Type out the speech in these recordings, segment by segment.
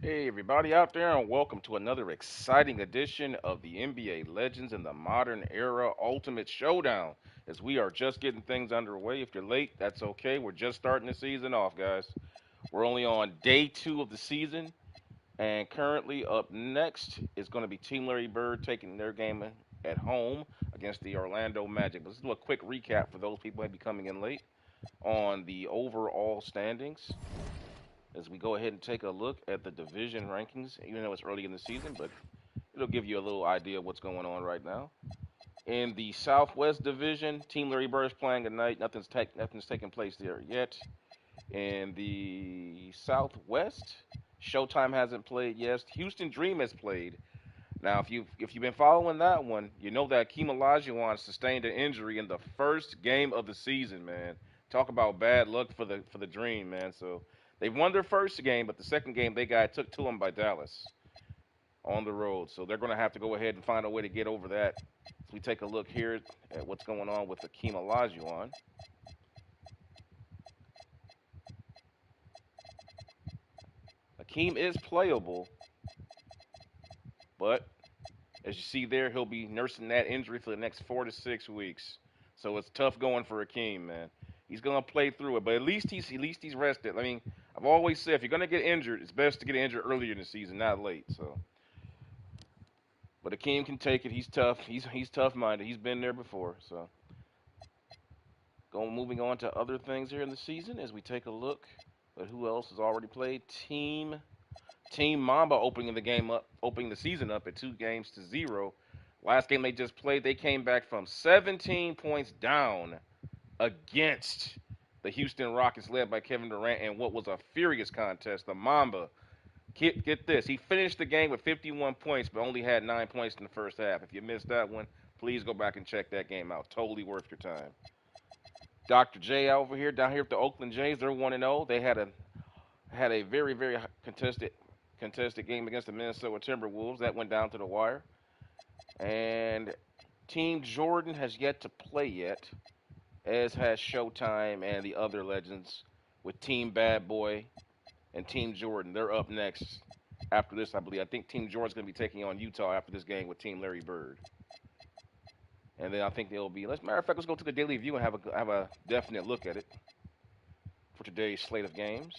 Hey, everybody out there, and welcome to another exciting edition of the NBA Legends in the Modern Era Ultimate Showdown. As we are just getting things underway. If you're late, that's okay. We're just starting the season off, guys. We're only on day two of the season, and currently up next is going to be Team Larry Bird taking their game at home against the Orlando Magic. Let's do a quick recap for those people who may be coming in late on the overall standings as we go ahead and take a look at the division rankings, even though it's early in the season, but it'll give you a little idea of what's going on right now. In the Southwest Division, Team Larry Bird is playing tonight. Nothing's taken place there yet. In the Southwest, Showtime hasn't played yet. Houston Dream has played. Now, if you've been following that one, you know that Akeem Olajuwon sustained an injury in the first game of the season. Man, talk about bad luck for the Dream, man. So they won their first game, but the second game they got took to them by Dallas on the road. So they're going to have to go ahead and find a way to get over that. As we take a look here at what's going on with Akeem Olajuwon, Akeem is playable, but as you see there, he'll be nursing that injury for the next 4 to 6 weeks. So it's tough going for Akeem, man. He's gonna play through it, but at least he's rested. I mean, I've always said if you're gonna get injured, it's best to get injured earlier in the season, not late. So, but Akeem can take it. He's tough. He's tough minded. He's been there before. So, going moving on to other things here in the season as we take a look at who else has already played. Team Mamba opening the season up at 2 games to 0. Last game they just played, they came back from 17 points down against the Houston Rockets, led by Kevin Durant, in what was a furious contest. The Mamba, get this, he finished the game with 51 points, but only had 9 points in the first half. If you missed that one, please go back and check that game out. Totally worth your time. Dr. J over here, down here with the Oakland Jays, they're 1-0. They had a very contested game against the Minnesota Timberwolves that went down to the wire. And Team Jordan has yet to play yet, as has Showtime and the other legends with Team Bad Boy and Team Jordan. They're up next after this, I believe. I think Team Jordan's going to be taking on Utah after this game with Team Larry Bird. And then I think they'll be. Matter of fact, let's go to the Daily View and have a definite look at it for today's slate of games.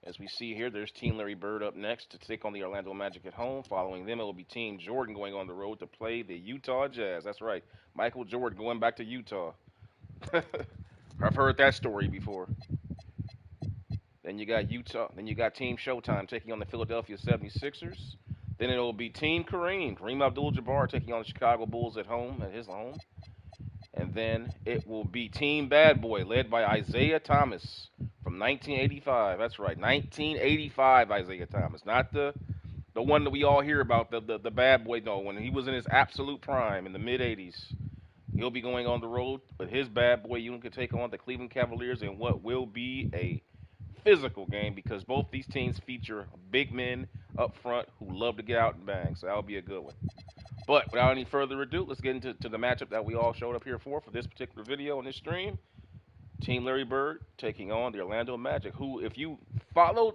As we see here, there's Team Larry Bird up next to take on the Orlando Magic at home. Following them, it will be Team Jordan going on the road to play the Utah Jazz. That's right, Michael Jordan going back to Utah. I've heard that story before. Then you got Utah. Then you got Team Showtime taking on the Philadelphia 76ers. Then it'll be Team Kareem Abdul-Jabbar taking on the Chicago Bulls at his home. And then it will be Team Bad Boy, led by Isaiah Thomas from 1985. That's right, 1985 Isaiah Thomas, not the one that we all hear about, the bad boy. No, when he was in his absolute prime in the mid 80s. He'll be going on the road, but his bad boy unit can take on the Cleveland Cavaliers in what will be a physical game because both these teams feature big men up front who love to get out and bang. So that'll be a good one. But without any further ado, let's get into the matchup that we all showed up here for this particular video on this stream. Team Larry Bird taking on the Orlando Magic, who, followed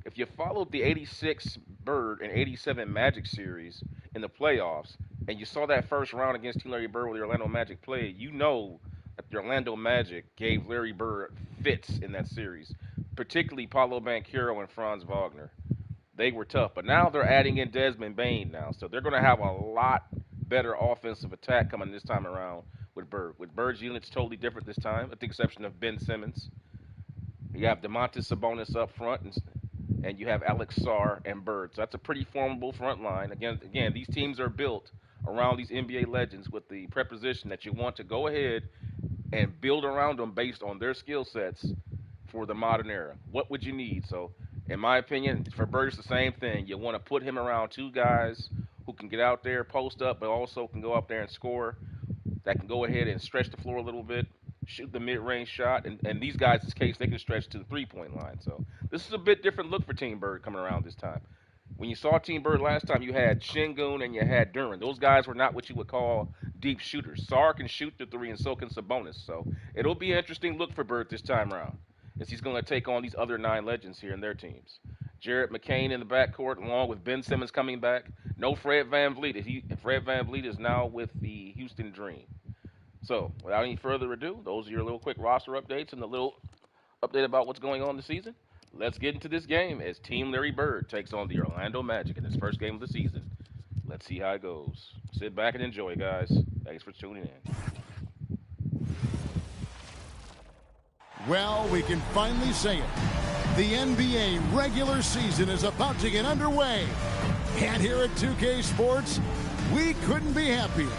if you followed the 86 Bird and 87 Magic series in the playoffs, and you saw that first round against Team Larry Bird where the Orlando Magic played, you know that the Orlando Magic gave Larry Bird fits in that series, particularly Paulo Banchero and Franz Wagner. They were tough, but now they're adding in Desmond Bain now, so they're going to have a lot better offensive attack coming this time around with Bird. With Bird's unit's totally different this time, with the exception of Ben Simmons. You have Demontis Sabonis up front, and you have Alex Sarr and Bird. So that's a pretty formidable front line. Again, these teams are built around these NBA legends with the preposition that you want to go ahead and build around them based on their skill sets for the modern era. What would you need? So, in my opinion, for Bird, it's the same thing. You want to put him around two guys who can get out there, post up, but also can go up there and score. That can go ahead and stretch the floor a little bit, shoot the mid-range shot, and these guys, in this case, they can stretch to the three-point line. So this is a bit different look for Team Bird coming around this time. When you saw Team Bird last time, you had Shingun and you had Duran. Those guys were not what you would call deep shooters. Sarr can shoot the three, and so can Sabonis. So it'll be an interesting look for Bird this time around. is he's going to take on these other 9 legends here in their teams. Jared McCain in the backcourt, along with Ben Simmons coming back. No Fred VanVleet. Fred VanVleet is now with the Houston Dream. So, without any further ado, those are your little quick roster updates and the little update about what's going on this season. Let's get into this game as Team Larry Bird takes on the Orlando Magic in his first game of the season. Let's see how it goes. Sit back and enjoy, guys. Thanks for tuning in. Well, we can finally say it. The NBA regular season is about to get underway. And here at 2K Sports, we couldn't be happier.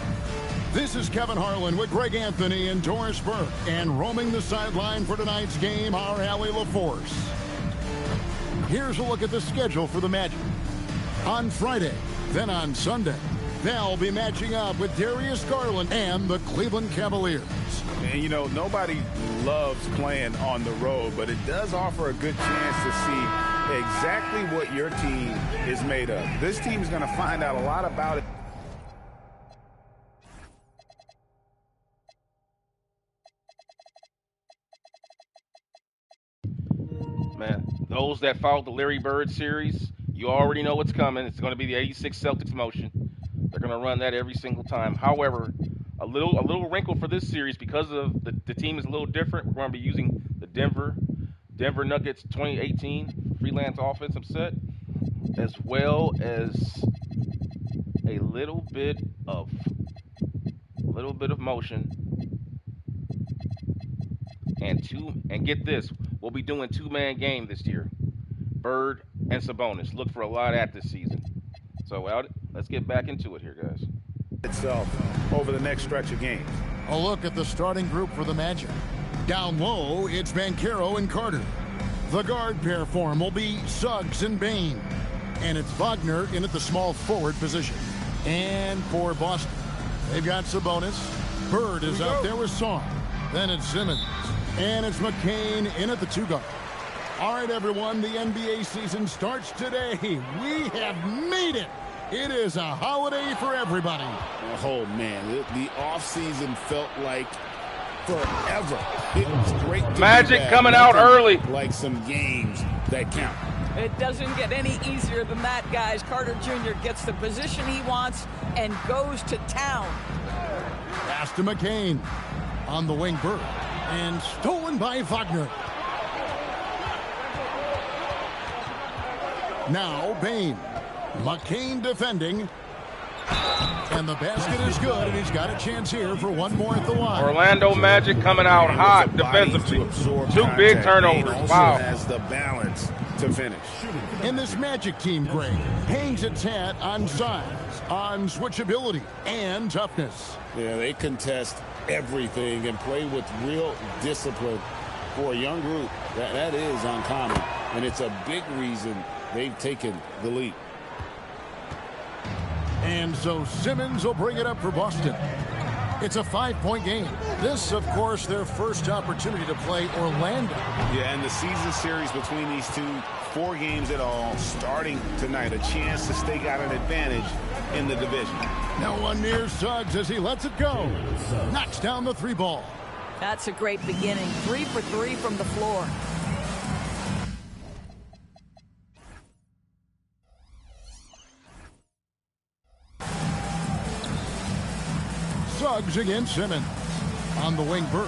This is Kevin Harlan with Greg Anthony and Doris Burke. And roaming the sideline for tonight's game, our Allie LaForce. Here's a look at the schedule for the Magic. On Friday, then on Sunday, they'll be matching up with Darius Garland and the Cleveland Cavaliers. And, you know, nobody loves playing on the road, but it does offer a good chance to see exactly what your team is made of. This team is going to find out a lot about it. Man, those that followed the Larry Bird series, you already know what's coming. It's going to be the 86 Celtics motion. They're going to run that every single time. However, a little wrinkle for this series because of the team is a little different. We're going to be using the Denver Nuggets 2018 freelance offensive set, as well as a little bit of motion and get this, we'll be doing 2-man game this year. Bird and Sabonis. Look for a lot at this season. So let's get back into it here, guys. Itself over the next stretch of games. A look at the starting group for the Magic. Down low, it's Banchero and Carter. The guard pair form will be Suggs and Bane. And it's Wagner in at the small forward position. And for Boston, they've got Sabonis. Bird is out there with Song. Then it's Simmons. And it's McCain in at the 2 guard. All right, everyone, the NBA season starts today. We have made it. It is a holiday for everybody. Oh, man, the offseason felt like forever. It was great to Magic coming out early. Like some games that count. It doesn't get any easier than that, guys. Carter Jr. gets the position he wants and goes to town. Pass to McCain. On the wing, Bird. And stolen by Wagner. Now Bane. McCain defending. And the basket is good, and he's got a chance here for one more at the line. Orlando Magic coming out hot defensively. 2 big turnovers. Wow. Has the balance to finish. And this Magic team, Greg, hangs its hat on size, on switchability, and toughness. Yeah, they contest everything and play with real discipline. For a young group, that is uncommon, and it's a big reason they've taken the lead. And so Simmons will bring it up for Boston. It's a 5-point game. This, of course, their first opportunity to play Orlando. Yeah, and the season series between these two, 4 games in all, starting tonight. A chance to stake out an advantage in the division. No one near Suggs as he lets it go. Knocks down the 3 ball. That's a great beginning. 3 for 3 from the floor. Suggs against Simmons. On the wing, Bird.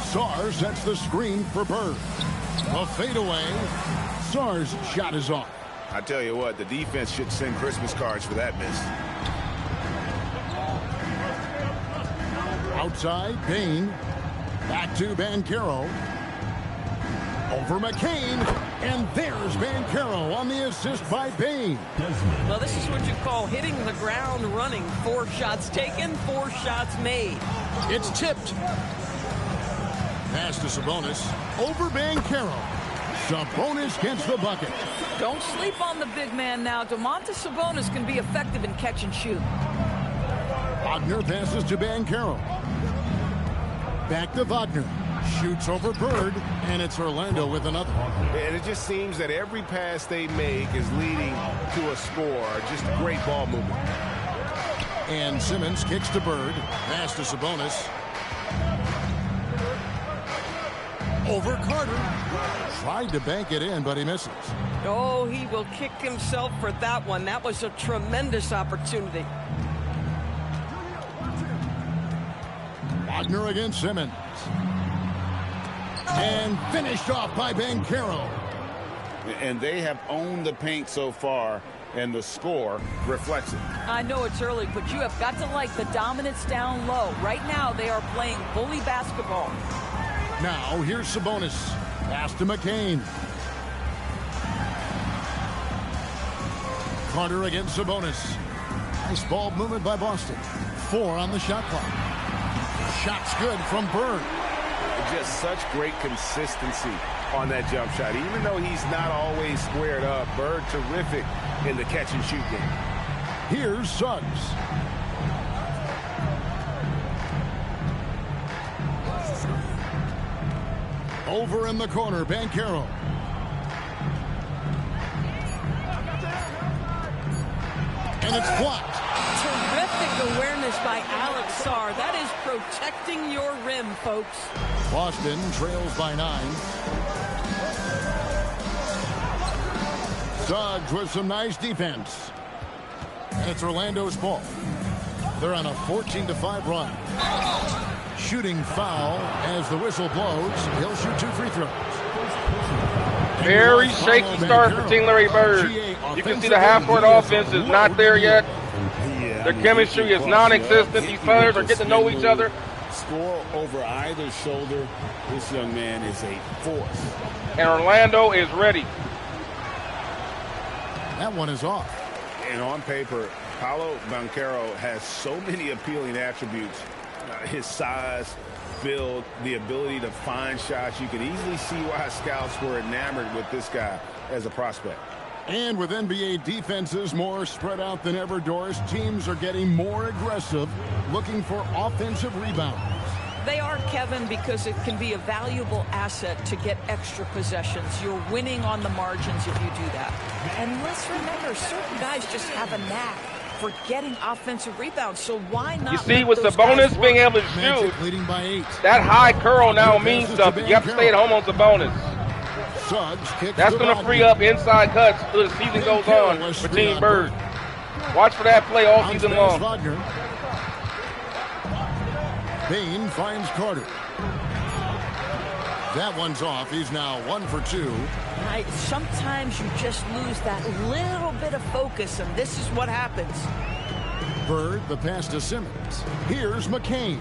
Sarr sets the screen for Bird. A fadeaway. Sarr's shot is off. I tell you what, the defense should send Christmas cards for that miss. Outside, Bane. Back to Banchero. Over McCain. And there's Banchero on the assist by Bane. Well, this is what you call hitting the ground running. 4 shots taken, 4 shots made. It's tipped. Pass to Sabonis. Over Banchero. Sabonis gets the bucket. Don't sleep on the big man now. Domantas Sabonis can be effective in catch and shoot. Wagner passes to Banchero. Back to Wagner. Shoots over Bird, and it's Orlando with another. And it just seems that every pass they make is leading to a score. Just great ball movement. And Simmons kicks to Bird. Pass to Sabonis. Over Carter. Tried to bank it in, but he misses. Oh, he will kick himself for that one. That was a tremendous opportunity. Wagner against Simmons. And finished off by Banchero. And they have owned the paint so far, and the score reflects it. I know it's early, but you have got to like the dominance down low. Right now, they are playing bully basketball. Now, here's Sabonis. Pass to McCain. Carter against Sabonis. Nice ball movement by Boston. 4 on the shot clock. Shot's good from Bird. Just such great consistency on that jump shot. Even though he's not always squared up, Bird terrific in the catch and shoot game. Here's Suggs. Over in the corner, Banchero. And it's blocked. Terrific awareness by Alex Sarr. That is protecting your rim, folks. Boston trails by 9. Suggs with some nice defense. And it's Orlando's ball. They're on a 14-5 run. Shooting foul as the whistle blows. He'll shoot 2 free throws. Very shaky start for Team Larry Bird. You can see the half-court offense is not there yet. Their chemistry is non-existent. These players are getting to know each other. Score over either shoulder. This young man is a force. And Orlando is ready. That one is off. And on paper, Paolo Banchero has so many appealing attributes. His size, build, the ability to find shots. You can easily see why scouts were enamored with this guy as a prospect. And with NBA defenses more spread out than ever, Doris, teams are getting more aggressive, looking for offensive rebounds. They are, Kevin, because it can be a valuable asset to get extra possessions. You're winning on the margins if you do that. And let's remember, certain guys just have a knack for getting offensive rebounds, so why not? You see, with Sabonis being able to shoot, leading by 8. that high curl now means something. You have to stay at home on Sabonis. Suggs kicks. That's going to free up inside cuts as the season goes on for Team Bird. Watch for that play all season long. Wagner. Bain finds Carter. That one's off. He's now 1 for 2. Right. Sometimes you just lose that little bit of focus, and this is what happens. Bird, the pass to Simmons. Here's McCain.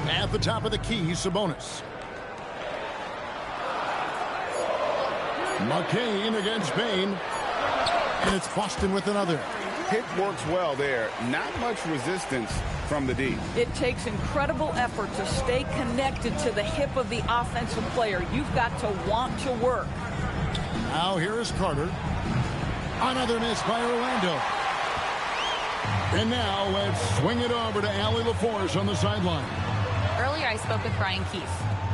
At the top of the key, Sabonis. McCain against Bain. And it's Boston with another. Pick works well there. Not much resistance from the D. It takes incredible effort to stay connected to the hip of the offensive player. You've got to want to work. Now here is Carter. Another miss by Orlando. And now let's swing it over to Allie LaForce on the sideline. Earlier I spoke with Brian Keefe.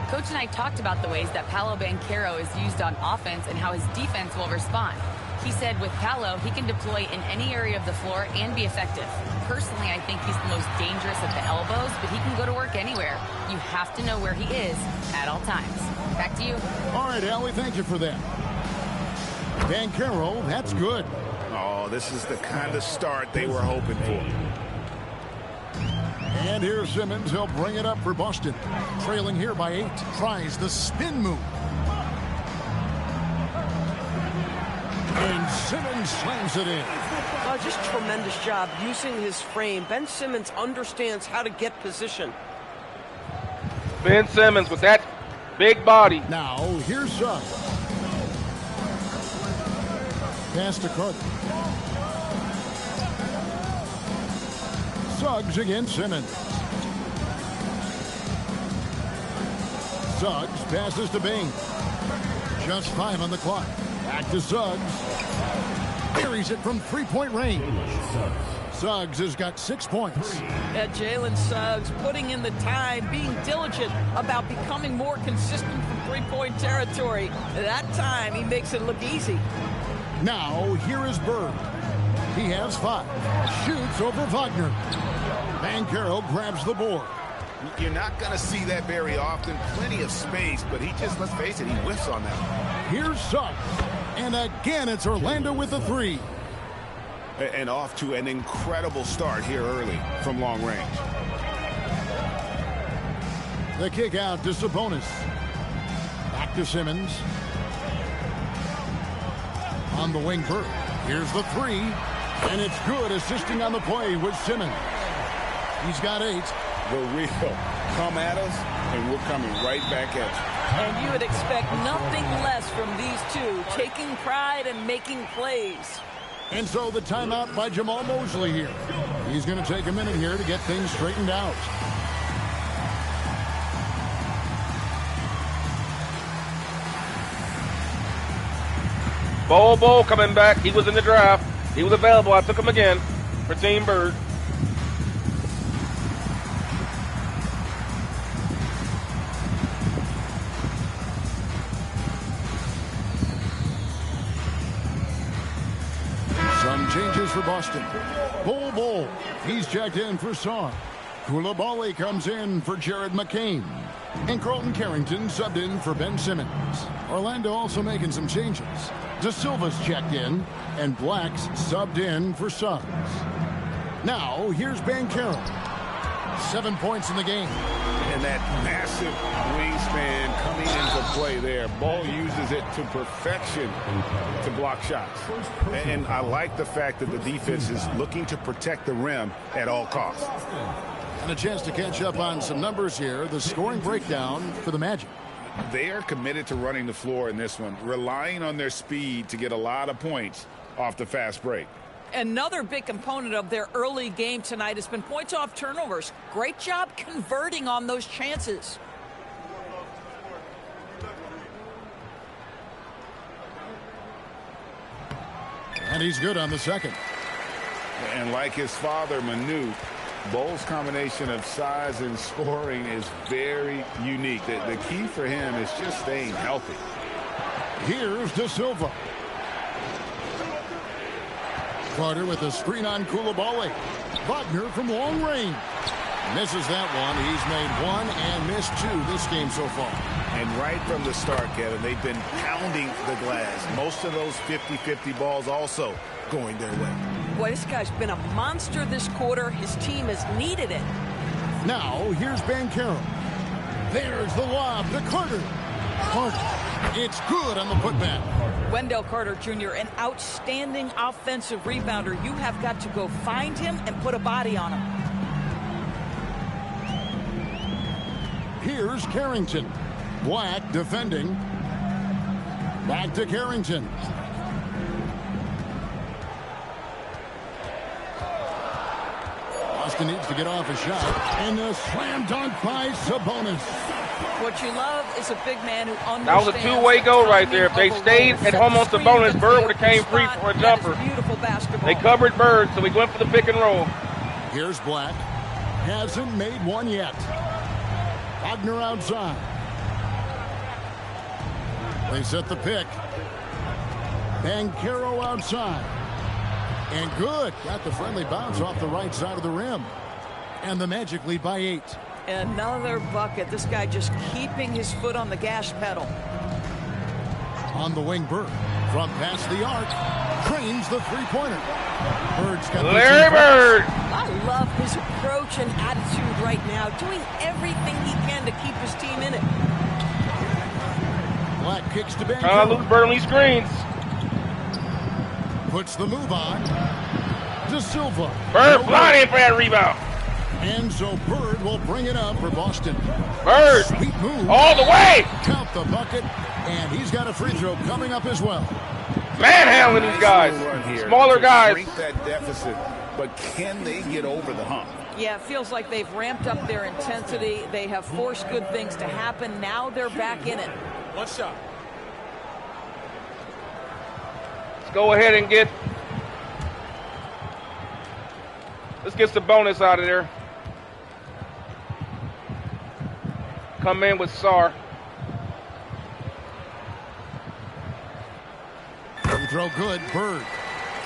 Coach and I talked about the ways that Paolo Banchero is used on offense and how his defense will respond. He said with Paolo, he can deploy in any area of the floor and be effective. Personally, I think he's the most dangerous at the elbows, but he can go to work anywhere. You have to know where he is at all times. Back to you. All right, Allie, thank you for that. Banchero, that's good. Oh, this is the kind of start they were hoping for. And here's Simmons. He'll bring it up for Boston. Trailing here by 8. Tries the spin move. And Simmons slams it in. Oh, just tremendous job using his frame. Ben Simmons understands how to get position. Ben Simmons with that big body. Now, here's Suggs. Pass to Carter. Suggs against Simmons. Suggs passes to Bing. Just 5 on the clock. Back to Suggs. Buries it from 3-point range. Suggs has got 6 points. Yeah, Jalen Suggs putting in the time, being diligent about becoming more consistent from 3-point territory. That time, he makes it look easy. Now, here is Bird. He has 5. Shoots over Wagner. Banchero grabs the board. You're not going to see that very often. Plenty of space, but he just, let's face it, he whiffs on that. Here's Suggs. And again, it's Orlando with the 3. And off to an incredible start here early from long range. The kick out to Sabonis. Back to Simmons. On the wing, Burke. Here's the 3. And it's good, assisting on the play with Simmons. He's got 8. The real come at us, and we're coming right back at you. And you would expect nothing less from these two, taking pride and making plays. And so the timeout by Jamal Mosley here. He's going to take a minute here to get things straightened out. Bol coming back. He was in the draft. He was available. I took him again for Team Bird. Some changes for Boston. Bol. He's checked in for Saar. Coulibaly comes in for Jared McCain. And Carlton Carrington subbed in for Ben Simmons. Orlando also making some changes. De Silva's checked in, and Black's subbed in for Suggs. Now, here's Banchero. 7 points in the game. And that massive wingspan coming into play there. Ball uses it to perfection to block shots. And I like the fact that the defense is looking to protect the rim at all costs. And a chance to catch up on some numbers here. The scoring breakdown for the Magic. They are committed to running the floor in this one, relying on their speed to get a lot of points off the fast break. Another big component of their early game tonight has been points off turnovers. Great job converting on those chances. And he's good on the second. And like his father, Manu, Bol's combination of size and scoring is very unique. The key for him is just staying healthy. Here's De Silva. Carter with a screen on Coulibaly. Wagner from long range. Misses that one. He's made 1 and missed 2 this game so far. And right from the start, Kevin, they've been pounding the glass. Most of those 50-50 balls also going their way. Boy, this guy's been a monster this quarter. His team has needed it. Now, here's Banchero. There's the lob to Carter. Carter. It's good on the putback. Wendell Carter Jr., an outstanding offensive rebounder. You have got to go find him and put a body on him. Here's Carrington. Black defending. Back to Carrington. Boston needs to get off a shot. And a slam dunk by Sabonis. What you love is a big man who understands. That was a two-way goal right there. If they stayed at home on Sabonis, Bird would have came free for a jumper. Beautiful basketball. They covered Bird, so we went for the pick and roll. Here's Black. Hasn't made one yet. Wagner outside. They set the pick. Banchero outside. And good. Got the friendly bounce off the right side of the rim. And the Magic lead by 8. Another bucket. This guy just keeping his foot on the gas pedal. On the wing, Bird. From past the arc. Cranes the three-pointer. Bird's got Larry Bird. I love his approach and attitude right now. Doing everything he can to keep his team in it. Black kicks to Banchero. Lose Bird on these screens. Puts the move on. De Silva. Bird flying in for that rebound. And so Bird will bring it up for Boston. Bird. Sweet move. All the way. Count the bucket. And he's got a free throw coming up as well. Manhandling these guys. Smaller guys. Shrink that deficit, but can they get over the hump? Yeah, it feels like they've ramped up their intensity. They have forced good things to happen. Now they're back in it. One shot. Let's go ahead and let's get some bonus out of there. Come in with Saar. Free throw good. Bird.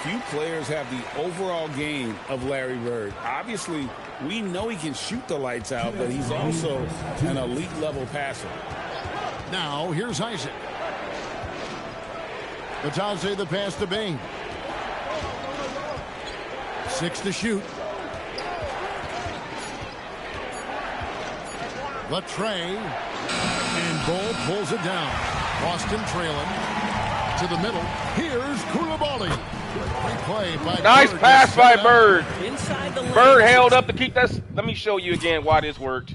Few players have the overall game of Larry Bird. Obviously, We know he can shoot the lights out, but he's also an elite level passer. Now, here's Isaac. Batase the pass to Bain. 6 to shoot. The tray. And Bull pulls it down. Boston trailing. To the middle. Here's Koulibaly. Play by nice Bird pass by Bird. Inside the lane. Bird held up to keep that. Let me show you again why this worked.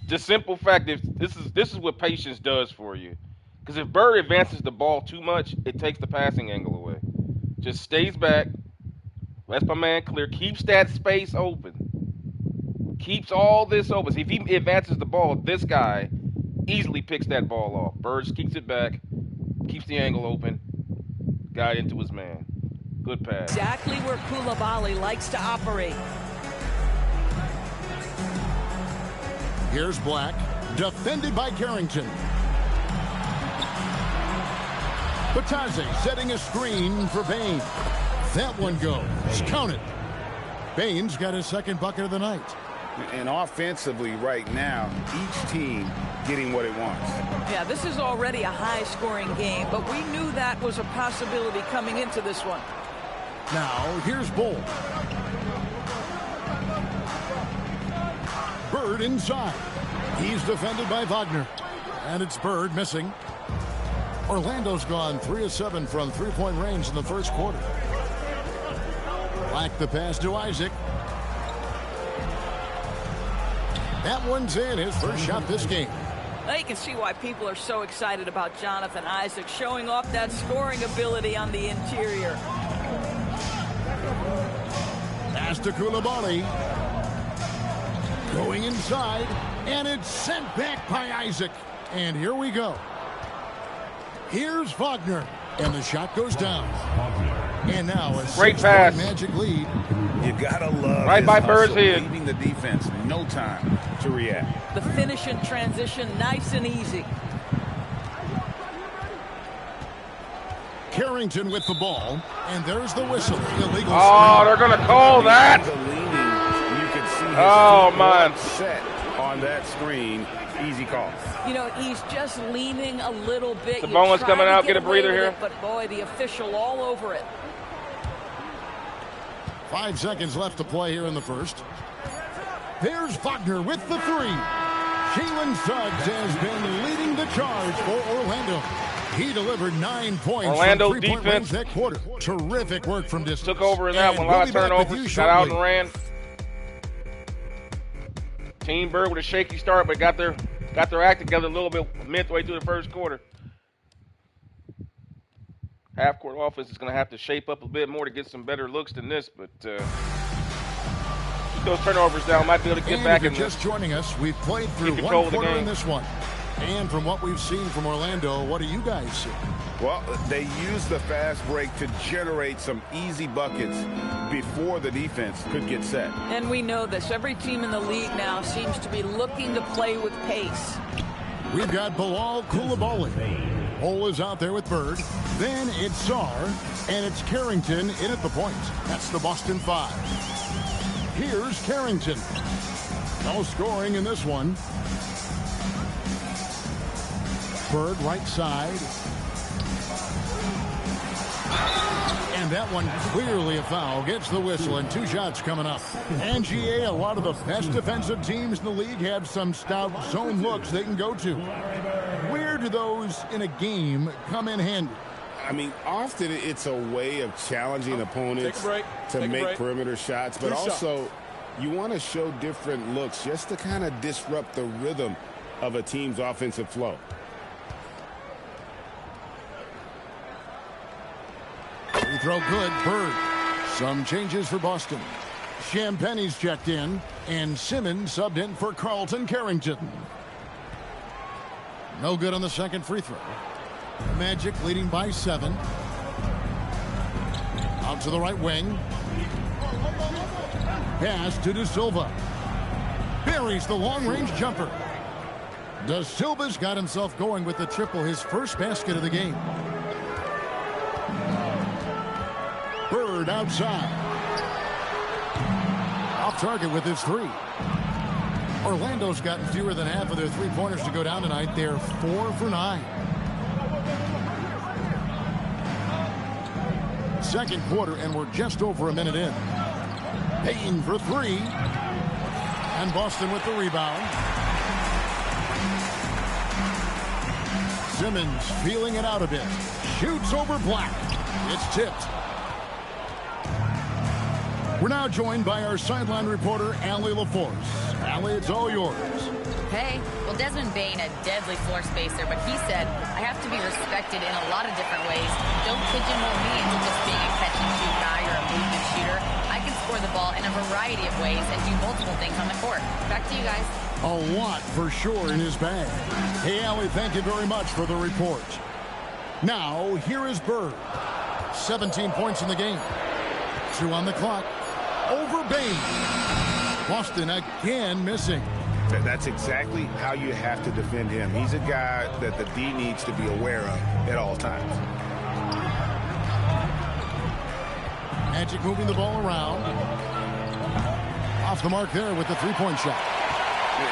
Just simple fact, if this is what patience does for you. Because if Bird advances the ball too much, it takes the passing angle away. Just stays back, lets my man clear, keeps that space open. Keeps all this open. So if he advances the ball, this guy easily picks that ball off. Bird keeps it back, keeps the angle open, got into his man. Good pass. Exactly where Koulibaly likes to operate. Here's Black, defended by Carrington. Batase setting a screen for Bain. That one goes. Count it. Bain's got his second bucket of the night. And offensively right now, each team getting what it wants. Yeah, this is already a high-scoring game, but we knew that was a possibility coming into this one. Now, here's Bull. Bird inside. He's defended by Wagner. And it's Bird missing. Orlando's gone 3 of 7 from three-point range in the first quarter. Black the pass to Isaac. That one's in, his first shot this game. Now you can see why people are so excited about Jonathan Isaac showing off that scoring ability on the interior. Pass to Koulibaly. Going inside, and it's sent back by Isaac. And here we go. Here's Wagner, and the shot goes down. And now a great pass. Magic lead. You gotta love right by Bird's head, head. leaving the defense no time to react. The finish in transition, nice and easy. Carrington with the ball, and there's the whistle. Illegal. Oh, they're gonna call that. You could see his Oh, feet man. set on that screen. Easy call. You know, he's just leaning a little bit. The Bowman's You try coming to out, get a away breather with here. it, but boy, the official all over it. 5 seconds left to play here in the first. There's Wagner with the three. Jalen Suggs has been leading the charge for Orlando. He delivered 9 points Orlando from three-point defense range that quarter. Terrific work from distance. Took over in that And one. A we'll lot be of back with turnovers. you Got out shortly. and ran. Team Bird with a shaky start, but got their act together a little bit midway through the first quarter. Half-court offense is going to have to shape up a bit more to get some better looks than this, but keep those turnovers down. Might be able to get And back if you're in just joining us, we've played through control one of the quarter in game. this one. And from what we've seen from Orlando, what do you guys see? Well, they used the fast break to generate some easy buckets before the defense could get set. And we know this. Every team in the league now seems to be looking to play with pace. We've got Bilal Koulibaly. Hole is out there with Bird. Then it's Sarr, and it's Carrington in at the point. That's the Boston 5. Here's Carrington. No scoring in this one. Bird right side. And that one clearly a foul. Gets the whistle, and 2 shots coming up. And GA, a lot of the best defensive teams in the league have some stout zone looks they can go to. Where do those in a game come in handy? I mean, often it's a way of challenging opponents to make perimeter shots, but also you want to show different looks just to kind of disrupt the rhythm of a team's offensive flow. Free throw good. Bird. Some changes for Boston. Champagne's checked in, and Simmons subbed in for Carlton Carrington. No good on the second free throw. Magic leading by 7. Out to the right wing. Pass to De Silva. Buries the long-range jumper. De Silva's got himself going with the triple, his first basket of the game. Bird outside. off target with his 3. Orlando's gotten fewer than half of their 3-pointers to go down tonight. They're 4 for 9. Second quarter, and we're just over a minute in. Payne for 3. And Boston with the rebound. Simmons feeling it out a bit. Shoots over Black. It's tipped. We're now joined by our sideline reporter, Allie LaForce. Allie, it's all yours. Hey, well, Desmond Bain, a deadly floor spacer, but he said, I have to be respected in a lot of different ways. Don't pigeonhole me into just being a catch-and-shoot guy or a movement shooter. I can score the ball in a variety of ways and do multiple things on the court. Back to you guys. A lot for sure in his bag. Hey, Allie, thank you very much for the report. Now, here is Bird. 17 points in the game. 2 on the clock. Over Bain. Boston again missing. That's exactly how you have to defend him. He's a guy that the D needs to be aware of at all times. Magic moving the ball around. Off the mark there with the 3-point shot.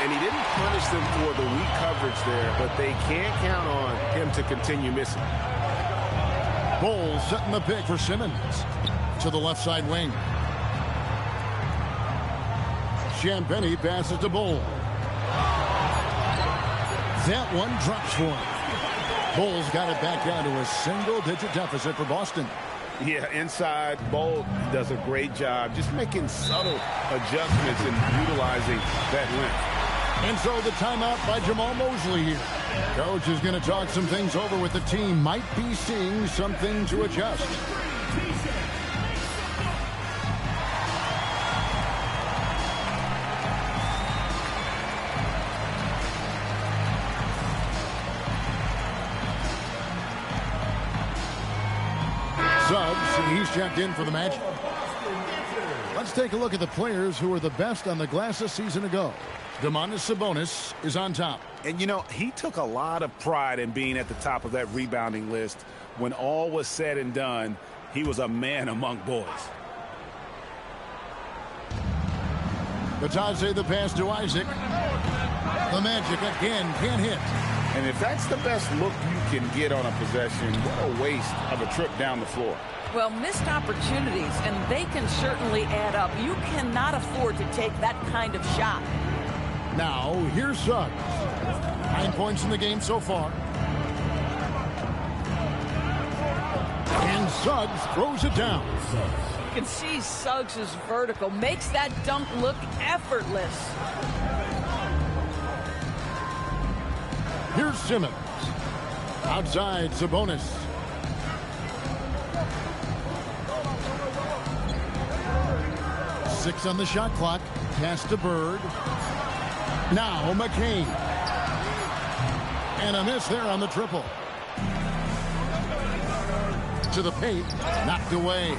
And he didn't punish them for the weak coverage there, but they can't count on him to continue missing. Bowles setting the pick for Simmons. To the left side wing. Champagnie passes to Bowles. That one drops for him. Bowles got it back down to a single-digit deficit for Boston. Yeah, inside, Bowles does a great job just making subtle adjustments and utilizing that length. And so the timeout by Jamal Mosley here. Coach is going to talk some things over with the team. Might be seeing something to adjust. Suggs, he's checked in for the Magic. Let's take a look at the players who were the best on the glass a season ago. Domantas Sabonis is on top. And, you know, he took a lot of pride in being at the top of that rebounding list. When all was said and done, he was a man among boys. Batadze the pass to Isaac. The Magic again can't hit. And if that's the best look you can get on a possession, what a waste of a trip down the floor. Well, missed opportunities, and they can certainly add up. You cannot afford to take that kind of shot. Now, here's Suggs. 9 points in the game so far. And Suggs throws it down. You can see Suggs' vertical makes that dunk look effortless. Here's Simmons. Outside, Sabonis. Six on the shot clock. Pass to Bird. Now McCain. And a miss there on the triple. To the paint. Knocked away.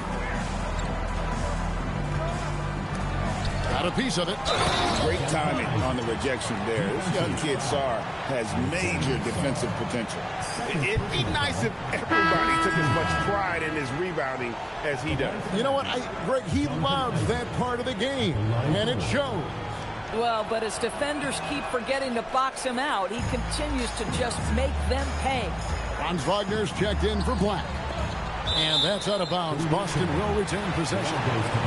Got a piece of it. Great timing on the rejection there. This young kid, Sarr, has major defensive potential. It'd be nice if everybody took as much pride in his rebounding as he does. You know what, Greg, he loves that part of the game, and it shows. Well, but as defenders keep forgetting to box him out, he continues to just make them pay. Franz Wagner's checked in for Black. And that's out of bounds. Boston will retain possession.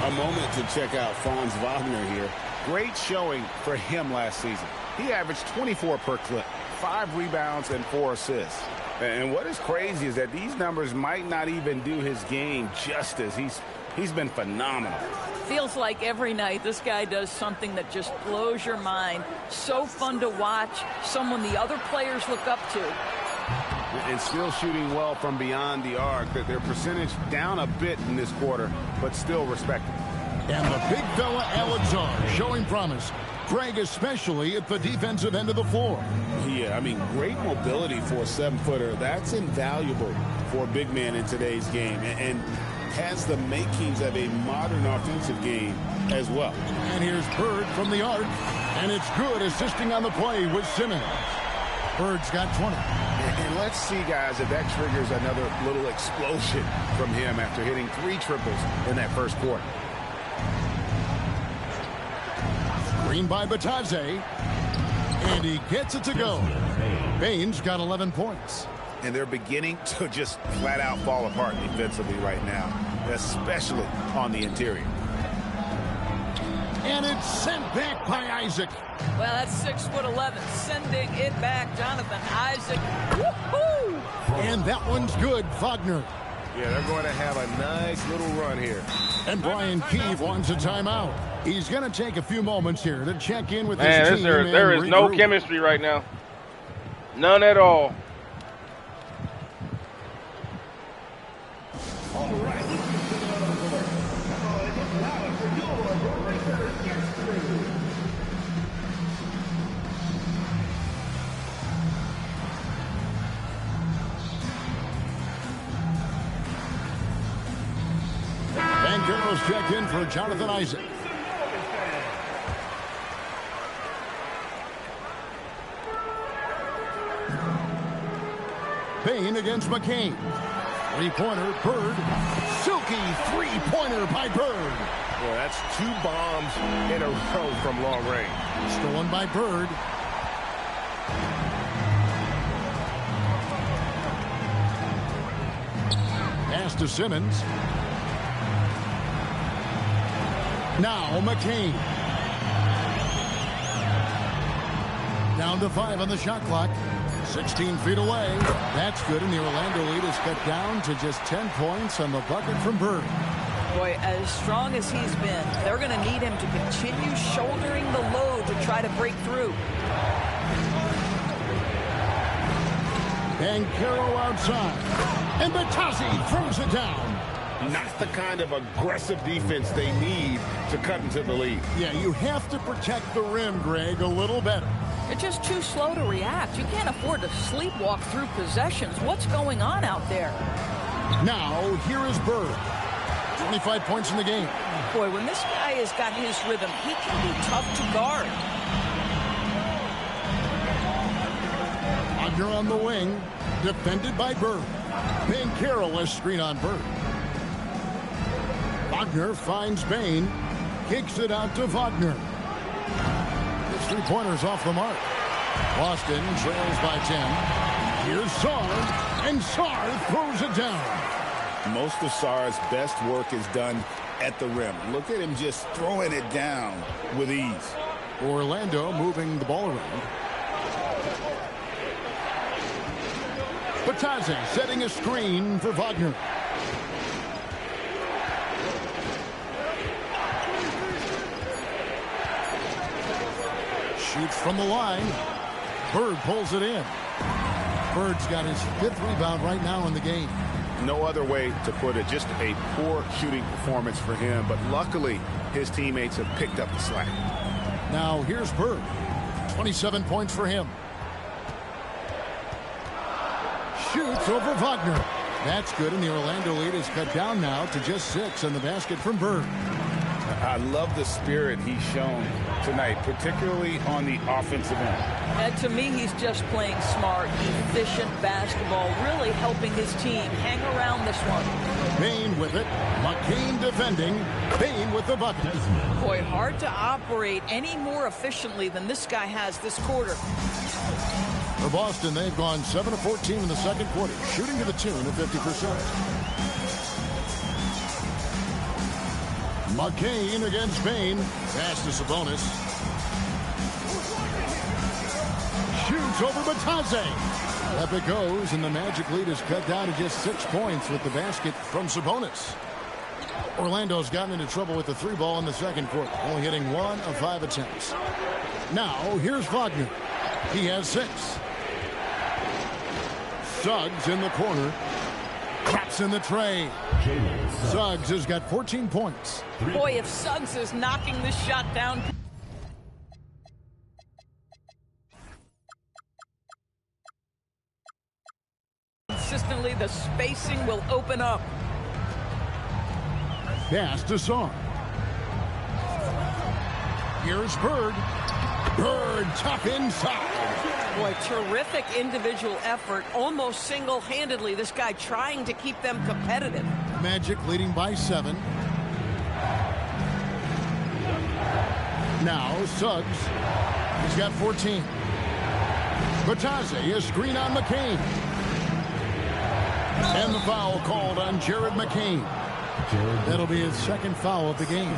A moment to check out Franz Wagner here. Great showing for him last season. He averaged 24 per clip, 5 rebounds and 4 assists. And what is crazy is that these numbers might not even do his game justice. He's been phenomenal. Feels like every night this guy does something that just blows your mind. So fun to watch, someone the other players look up to. And still shooting well from beyond the arc. Their percentage down a bit in this quarter, but still respectable. And the big fella Alexander showing promise. Greg, especially at the defensive end of the floor. Yeah, I mean, great mobility for a 7-footer. That's invaluable for a big man in today's game. And has the makings of a modern offensive game as well. And here's Bird from the arc. And it's good, assisting on the play with Simmons. Bird's got 20. And let's see, guys, if that triggers another little explosion from him after hitting 3 triples in that first quarter. Screen by Batadze. And he gets it to go. Bain's got 11 points. And they're beginning to just flat out fall apart defensively right now, especially on the interior. And it's sent back by Isaac. Well, that's 6'11", sending it back, Jonathan Isaac. Woohoo! And that one's good, Wagner. Yeah, they're going to have a nice little run here. And Brian Keefe wants a timeout. He's going to take a few moments here to check in with his team. There is no chemistry right now. None at all. Banchero's checked in for Jonathan Isaac. Bain against McCain. Three-pointer, Bird. Silky three-pointer by Bird. Boy, that's 2 bombs in a row from long range. Stolen by Bird. Pass to Simmons. Now McCain. Down to 5 on the shot clock. 16 feet away. That's good, and the Orlando lead is cut down to just 10 points on the bucket from Bird. Boy, as strong as he's been, they're going to need him to continue shouldering the load to try to break through. Banchero outside. And Batadze throws it down. Not the kind of aggressive defense they need to cut into the lead. Yeah, you have to protect the rim, Greg, a little better. They're just too slow to react. You can't afford to sleepwalk through possessions. What's going on out there? Now, here is Bird. 25 points in the game. Boy, when this guy has got his rhythm, he can be tough to guard. Wagner on the wing. Defended by Bird. Banchero a screen on Bird. Wagner finds Bain. Kicks it out to Wagner. His three-pointer's off the mark. Boston trails by 10. Here's Sarr. And Sarr throws it down. Most of Sarr's best work is done at the rim. Look at him just throwing it down with ease. Orlando moving the ball around. Batadze setting a screen for Wagner. Shoots from the line. Bird pulls it in. Bird's got his 5th rebound right now in the game. No other way to put it. Just a poor shooting performance for him. But luckily, his teammates have picked up the slack. Now here's Bird. 27 points for him. Shoots over Wagner. That's good, and the Orlando lead is cut down now to just 6 on the basket from Bird. I love the spirit he's shown tonight, particularly on the offensive end. And to me, he's just playing smart, efficient basketball, really helping his team hang around this one. Bain with it. McCain defending. Bain with the bucket. Boy, hard to operate any more efficiently than this guy has this quarter. For Boston, they've gone 7 of 14 in the second quarter, shooting to the tune of 50%. McCain against Bain. Pass to Sabonis. Shoots over Batadze. Up it goes, and the Magic lead is cut down to just 6 points with the basket from Sabonis. Orlando's gotten into trouble with the 3-ball in the second quarter, only hitting 1 of 5 attempts. Now, here's Wagner. He has 6. Suggs in the corner. Traps in the tray. Suggs has got 14 points. Boy, if Suggs is knocking this shot down. Consistently, the spacing will open up. Pass to Sarr. Here's Bird. Bird tough inside. Boy, terrific individual effort, almost single-handedly. This guy trying to keep them competitive. Magic leading by 7. Now Suggs. He's got 14. Batazzi, a screen on McCain. And the foul called on Jared McCain. That'll be his second foul of the game.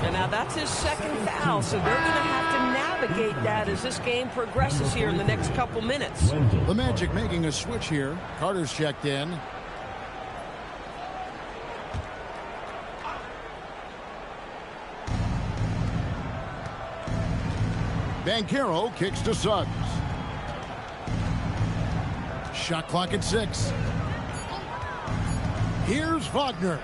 And now that's his second foul, so they're going to have to navigate that as this game progresses here in the next couple minutes. The Magic making a switch here. Carter's checked in. Banchero kicks to Suggs. Shot clock at 6. Here's Wagner.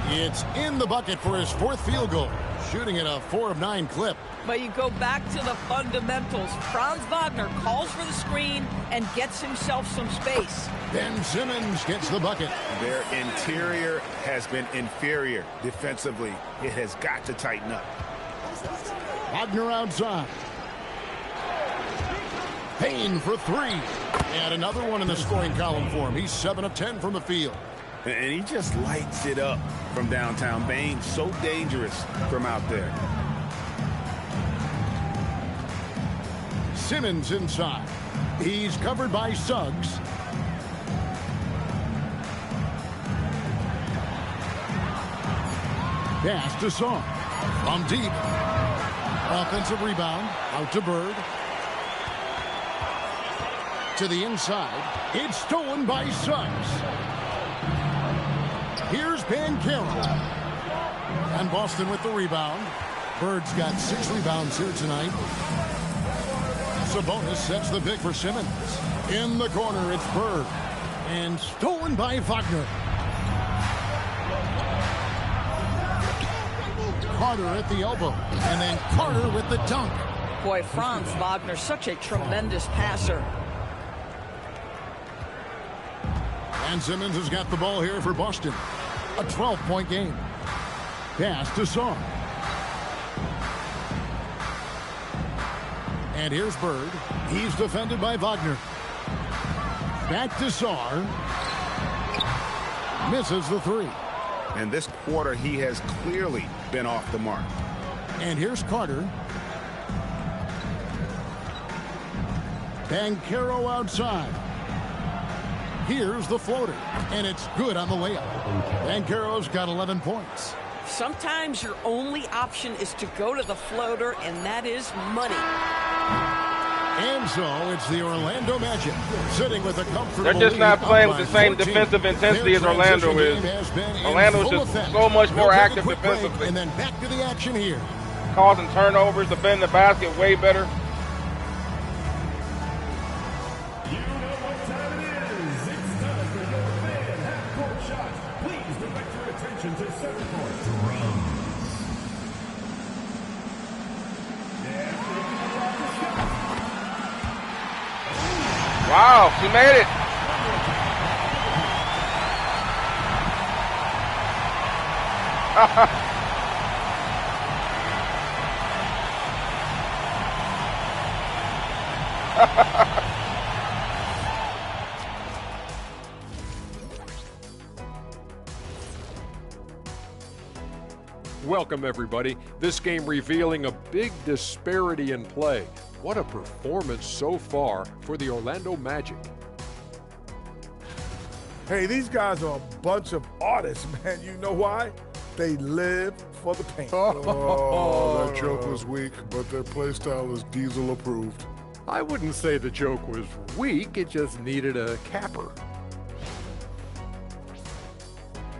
It's in the bucket for his 4th field goal. Shooting at a 4 of 9 clip. But you go back to the fundamentals. Franz Wagner calls for the screen and gets himself some space. Ben Simmons gets the bucket. Their interior has been inferior defensively. It has got to tighten up. Wagner outside. Payne for 3. And another one in the scoring column for him. He's 7 of 10 from the field. And he just lights it up from downtown. Bain, so dangerous from out there. Simmons inside. He's covered by Suggs. Pass to Song. From deep. Offensive rebound. Out to Bird. To the inside. It's stolen by Suggs. Here's Banchero. And Boston with the rebound. Bird's got 6 rebounds here tonight. Sabonis sets the pick for Simmons. In the corner, it's Bird. And stolen by Wagner. Carter at the elbow. And then Carter with the dunk. Boy, Franz Wagner, such a tremendous passer. And Simmons has got the ball here for Boston. A 12-point game. Pass to Song. And here's Bird. He's defended by Wagner. Back to Sarr. Misses the 3. And this quarter, he has clearly been off the mark. And here's Carter. Banchero outside. Here's the floater. And it's good on the layup. Banchero's got 11 points. Sometimes your only option is to go to the floater, and that is money. And so it's the Orlando Magic sitting with a comfortable. They're just not lead playing up with the by same 14. defensive intensity Their as Orlando transition is. game has been in Orlando's full just effect. so much more We'll take a active quick break, defensively. and then back to the action here. Causing turnovers, defending the basket way better. You know what time it is. It's time for your fan half-court shot. Please direct your attention to center court. Drums. Wow, she made it. Welcome, everybody. This game revealing a big disparity in play. What a performance so far for the Orlando Magic. Hey, these guys are a bunch of artists, man. You know why? They live for the paint. Oh, that joke was weak, but their play style is Diesel approved. I wouldn't say the joke was weak, it just needed a capper.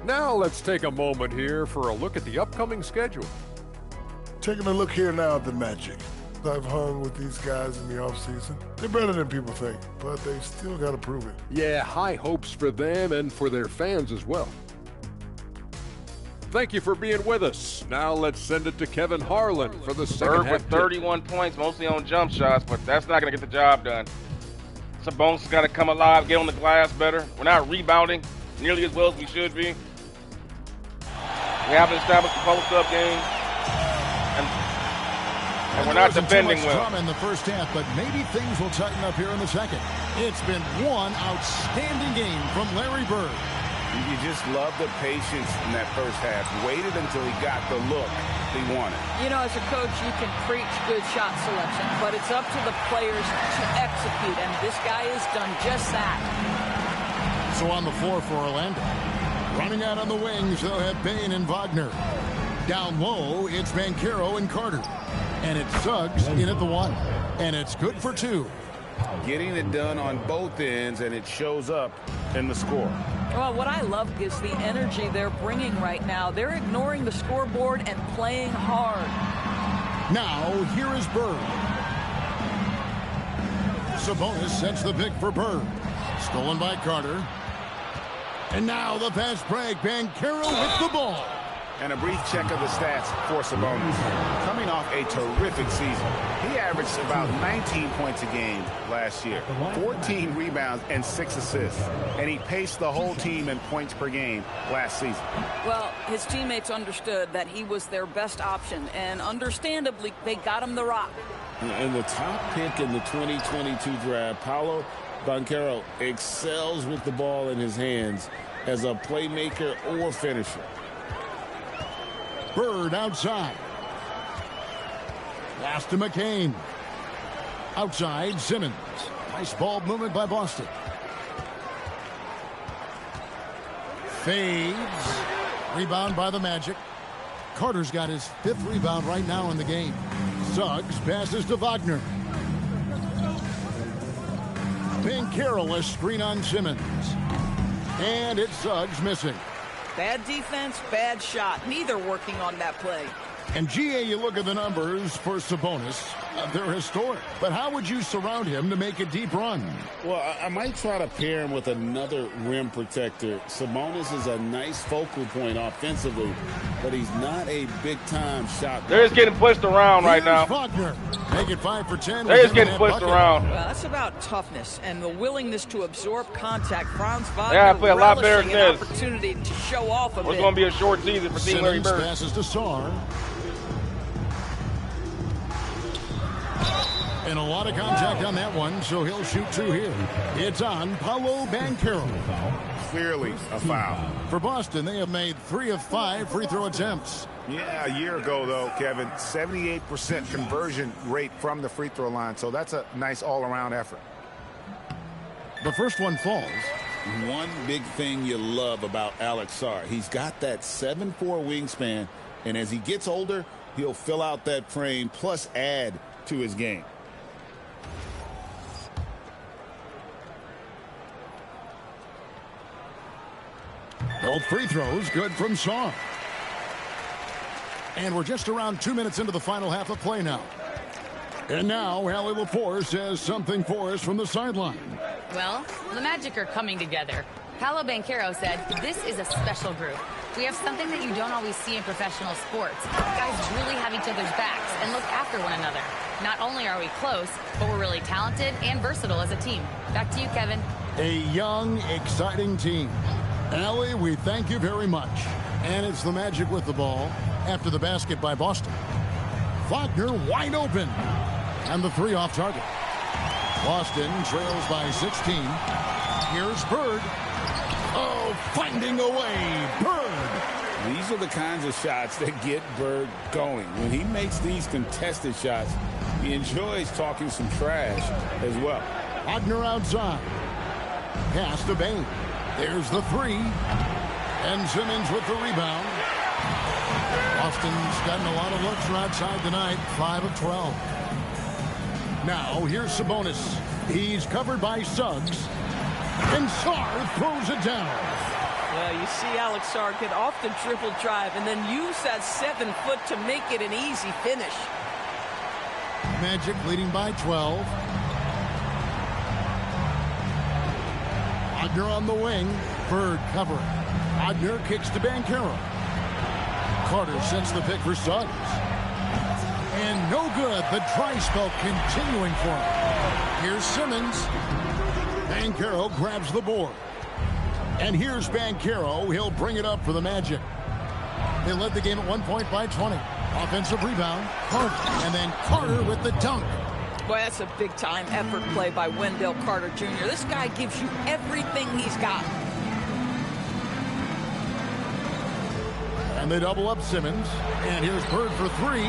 Now let's take a moment here for a look at the upcoming schedule. Taking a look here now at the Magic. I've hung with these guys in the offseason. They're better than people think, but they've still got to prove it. Yeah, high hopes for them and for their fans as well. Thank you for being with us. Now let's send it to Kevin Harlan for the second Bird half. with 31 points, mostly on jump shots, but that's not going to get the job done. Sabonis has got to come alive, get on the glass better. We're not rebounding nearly as well as we should be. We haven't established the post-up game, and we're not defending well. Drama in the first half, but maybe things will tighten up here in the second. It's been one outstanding game from Larry Bird. You just love the patience in that first half. Waited until he got the look exactly wanted. You know, as a coach, you can preach good shot selection, but it's up to the players to execute, and this guy has done just that. So on the floor for Orlando. Running out on the wings, they'll have Bain and Wagner. Down low, it's Banchero and Carter. And it's Suggs in at the 1. And it's good for 2. Getting it done on both ends, and it shows up in the score. Well, what I love is the energy they're bringing right now. They're ignoring the scoreboard and playing hard. Now, here is Bird. Sabonis sets the pick for Bird. Stolen by Carter. And now the fast break. Banchero with the ball. And a brief check of the stats for Sabonis. Coming off a terrific season. He averaged about 19 points a game last year. 14 rebounds and 6 assists. And he paced the whole team in points per game last season. Well, his teammates understood that he was their best option. And understandably, they got him the rock. And the top pick in the 2022 draft, Paolo Banchero, excels with the ball in his hands as a playmaker or finisher. Bird outside. Pass to McCain. Outside, Simmons. Nice ball movement by Boston. Fades. Rebound by the Magic. Carter's got his 5th rebound right now in the game. Suggs passes to Wagner. Banchero, a screen on Simmons. And it's Suggs missing. Bad defense, bad shot. Neither working on that play. And GA, you look at the numbers for Sabonis. They're historic. But how would you surround him to make a deep run? Well, I might try to pair him with another rim protector. Sabonis is a nice focal point offensively, but he's not a big-time shot. They're just getting pushed around right now. Wagner. Make it 5 for 10. They're just getting pushed around. Well, that's about toughness and the willingness to absorb contact. Franz Wagner Yeah, I play a lot better than relishing an this. opportunity to show off a bit. It's going to be a short season for Team Larry Simmons Bird. passes to Sarr. And a lot of contact on that one, so he'll shoot 2 here. It's on Paolo Banchero. Clearly a foul. For Boston, they have made 3 of 5 free throw attempts. Yeah, a year ago, though, Kevin, 78% conversion rate from the free throw line, so that's a nice all-around effort. The first one falls. One big thing you love about Alex Sarr, he's got that 7'4" wingspan, and as he gets older, he'll fill out that frame plus add to his game. Both free throws good from Sarr. And we're just around 2 minutes into the final half of play now. And now, Allie LaForce says something for us from the sideline. Well, the Magic are coming together. Paolo Banchero said, "This is a special group. We have something that you don't always see in professional sports. Guys really have each other's backs and look after one another. Not only are we close, but we're really talented and versatile as a team." Back to you, Kevin. A young, exciting team. Allie, we thank you very much. And it's the Magic with the ball after the basket by Boston. Wagner wide open. And the 3 off target. Boston trails by 16. Here's Bird. Oh, finding a way. Bird. These are the kinds of shots that get Bird going. When he makes these contested shots, he enjoys talking some trash as well. Wagner outside. Pass to Bain. There's the 3. And Simmons with the rebound. Boston's gotten a lot of looks from outside tonight. 5 of 12. Now, here's Sabonis. He's covered by Suggs. And Sarr throws it down. Well, you see Alex Sarr can often triple drive and then use that 7 foot to make it an easy finish. Magic leading by 12. Wagner on the wing. Bird covering. Wagner kicks to Banchero. Carter sets the pick for Suggs. And no good. The dry spell continuing for him. Here's Simmons. Banchero grabs the board. And here's Banchero. He'll bring it up for the Magic. They led the game at 1 point by 20. Offensive rebound. Carter. And then Carter with the dunk. Boy, that's a big-time effort play by Wendell Carter Jr. This guy gives you everything he's got. And they double up Simmons. And here's Bird for three.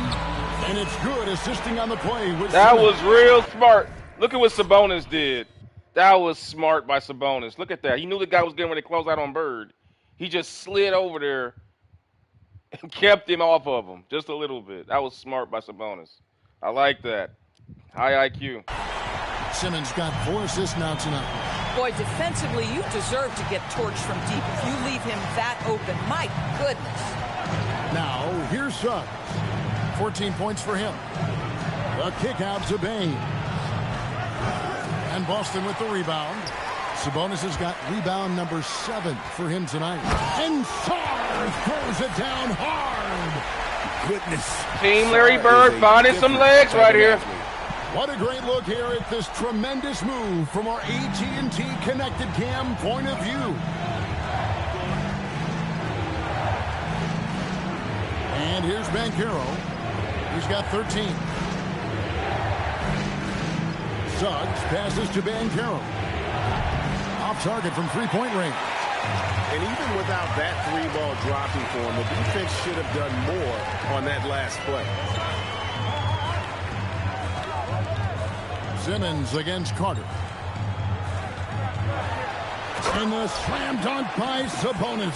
And it's good, assisting on the play with That Simmons. was real smart. Look at what Sabonis did. That was smart by Sabonis. Look at that. He knew the guy was getting ready to close out on Bird. He just slid over there and kept him off of him just a little bit. That was smart by Sabonis. I like that. High IQ. Simmons got 4 assists now tonight. Boy, defensively, you deserve to get torched from deep if you leave him that open. My goodness. Now, here's Suggs. 14 points for him. The kick out to Bain. And Boston with the rebound. Sabonis has got rebound number 7 for him tonight. And Sarge throws it down hard. Goodness. Team Larry Bird finding some legs right here. What a great look here at this tremendous move from our AT&T Connected Cam point of view. And here's Banchero. He's got 13. Suggs passes to Banchero. Off target from three-point range. And even without that 3-ball dropping for him, the defense should have done more on that last play. Simmons against Carter. And the slam dunk by Sabonis.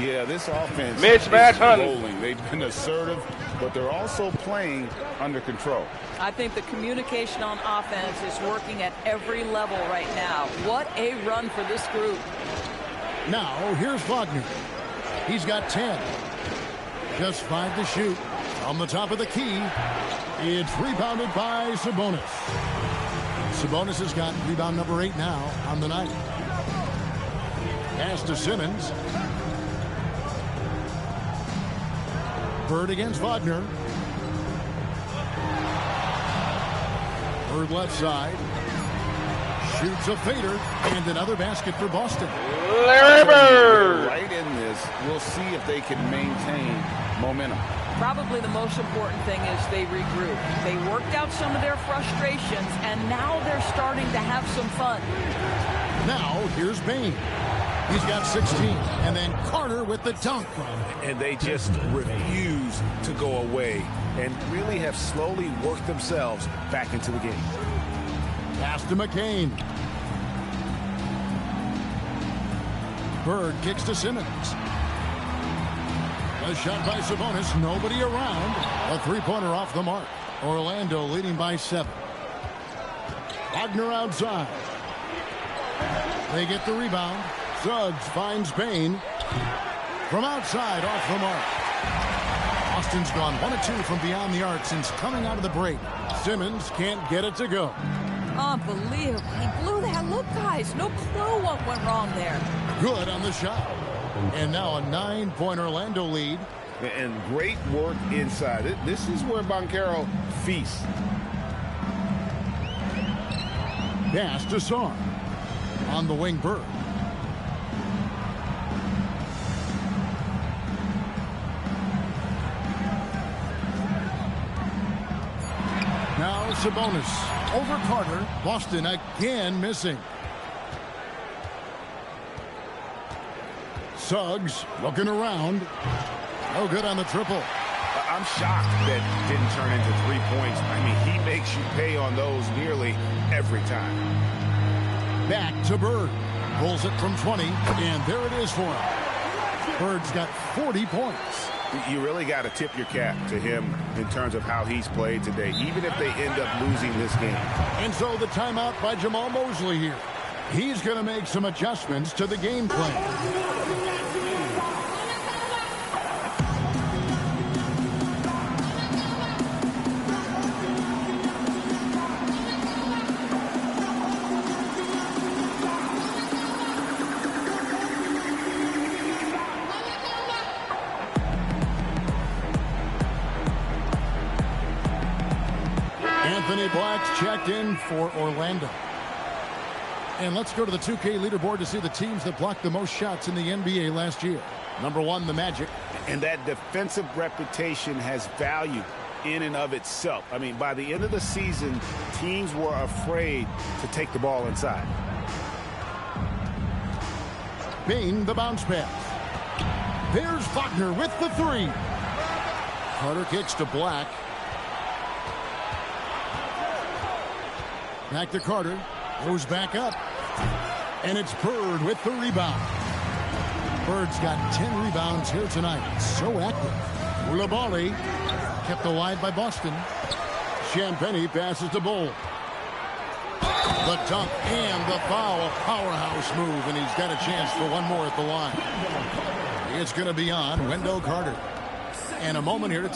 Yeah, this offense Mismatch is hunting. rolling. They've been assertive, but they're also playing under control. I think the communication on offense is working at every level right now. What a run for this group. Now, here's Wagner. He's got 10. Just 5 to shoot. On the top of the key, it's rebounded by Sabonis. Sabonis has got rebound number 8 now on the night. Pass to Simmons. Bird against Wagner. Bird left side. Shoots a fader. And another basket for Boston. Larry Bird. Right in this, we'll see if they can maintain momentum. Probably the most important thing is they regroup. They worked out some of their frustrations, and now they're starting to have some fun. Now, here's Bain. He's got 16. And then Carter with the dunk. And they just refuse to go away and really have slowly worked themselves back into the game. Pass to McCain. Bird kicks to Simmons. A shot by Sabonis. Nobody around. A three-pointer off the mark. Orlando leading by 7. Wagner outside. They get the rebound. Suggs finds Bain. From outside, off the mark. Boston's gone 1 of 2 from beyond the arc since coming out of the break. Simmons can't get it to go. Unbelievable. He blew that look, guys. No clue what went wrong there. Good on the shot. And now a 9-point Orlando lead. And great work inside. This is where Banchero feasts. Pass to Sarr. On the wing, Bird. Now Sabonis. Over Carter. Boston again missing. Suggs looking around. No good on the triple. I'm shocked that didn't turn into 3 points. I mean, he makes you pay on those nearly every time. Back to Bird. Pulls it from 20, and there it is for him. Bird's got 40 points. You really got to tip your cap to him in terms of how he's played today, even if they end up losing this game. And so the timeout by Jamal Mosley here. He's going to make some adjustments to the game plan. Anthony Black's checked in for Orlando. And let's go to the 2K leaderboard to see the teams that blocked the most shots in the NBA last year. Number 1, the Magic. And that defensive reputation has value in and of itself. I mean, by the end of the season, teams were afraid to take the ball inside. Bain, the bounce pass. There's Wagner with the three. Carter kicks to Black. Back to Carter. Goes back up. And it's Bird with the rebound. Bird's got 10 rebounds here tonight. So active. Koulibaly kept alive by Boston. Champagny passes to Bull. The dunk and the foul. Powerhouse move, and he's got a chance for one more at the line. It's going to be on Wendell Carter. And a moment here to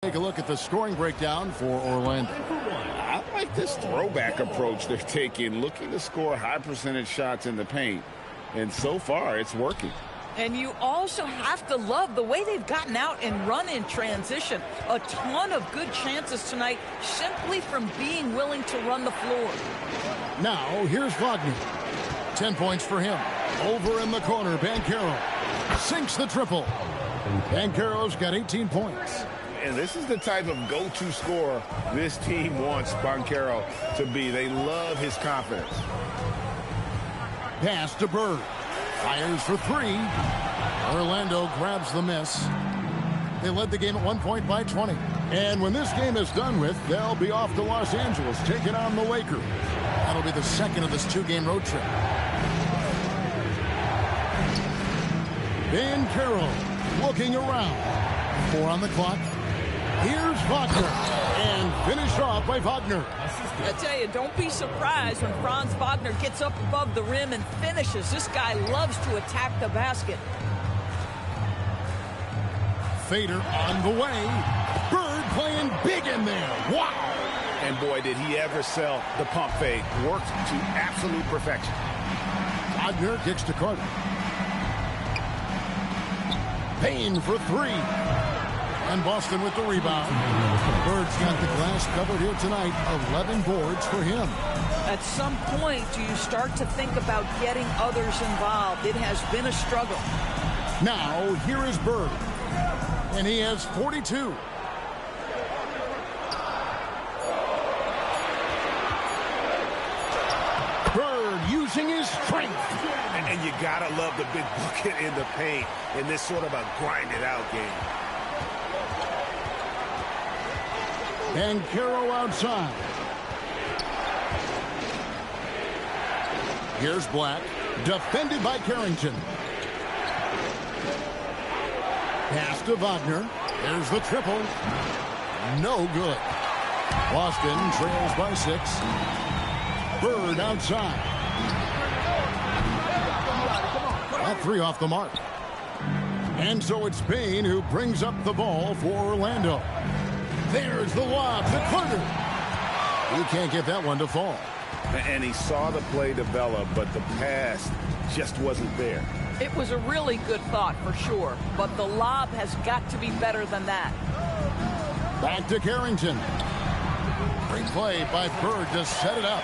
take a look at the scoring breakdown for Orlando. I like this throwback approach they're taking, looking to score high percentage shots in the paint. And so far, it's working. And you also have to love the way they've gotten out and run in transition. A ton of good chances tonight simply from being willing to run the floor. Now, here's Wagner. 10 points for him. Over in the corner, Banchero sinks the triple. Banchero's got 18 points. And this is the type of go-to scorer this team wants Banchero to be. They love his confidence. Pass to Bird. Fires for three. Orlando grabs the miss. They led the game at 1 point by 20. And when this game is done with, they'll be off to Los Angeles, taking on the Lakers. That'll be the second of this two-game road trip. Banchero looking around. 4 on the clock. Here's Wagner, and finished off by Wagner. I tell you, don't be surprised when Franz Wagner gets up above the rim and finishes. This guy loves to attack the basket. Fader on the way. Bird playing big in there. Wow. And boy, did he ever sell the pump fake. Worked to absolute perfection. Wagner kicks to Carter. Payne for three. And Boston with the rebound. Bird's got the glass covered here tonight. 11 boards for him. At some point, do you start to think about getting others involved? It has been a struggle. Now, here is Bird. And he has 42. Bird using his strength. And you gotta love the big bucket in the paint in this sort of a grinded-out game. Banchero outside. Here's Black. Defended by Carrington. Pass to Wagner. There's the triple. No good. Boston trails by 6. Bird outside. A 3 off the mark. And so it's Payne who brings up the ball for Orlando. There's the lob to Carter. He can't get that one to fall. And he saw the play develop, but the pass just wasn't there. It was a really good thought for sure, but the lob has got to be better than that. Back to Carrington. Great play by Bird to set it up.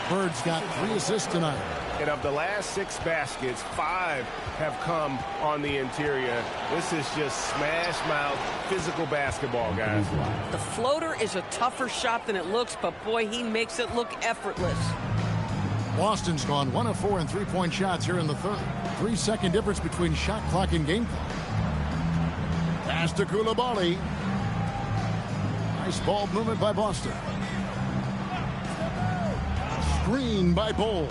Bird's got 3 assists tonight. And of the last 6 baskets, 5 have come on the interior. This is just smash mouth physical basketball, guys. The floater is a tougher shot than it looks, but boy, he makes it look effortless. Boston's gone 1 of 4 in 3-point shots here in the third. 3-second difference between shot clock and game clock. Pass to Koulibaly. Nice ball movement by Boston. Screen by Bull.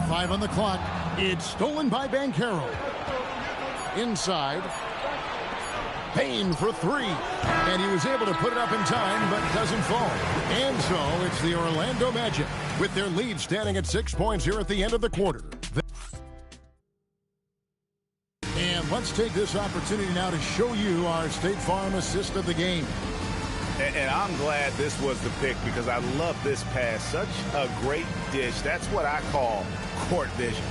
5 on the clock. It's stolen by Banchero. Inside. Payne for 3. And he was able to put it up in time, but doesn't fall. And so it's the Orlando Magic with their lead standing at 6 points here at the end of the quarter. And let's take this opportunity now to show you our State Farm assist of the game. And I'm glad this was the pick because I love this pass. Such a great dish. That's what I call court vision.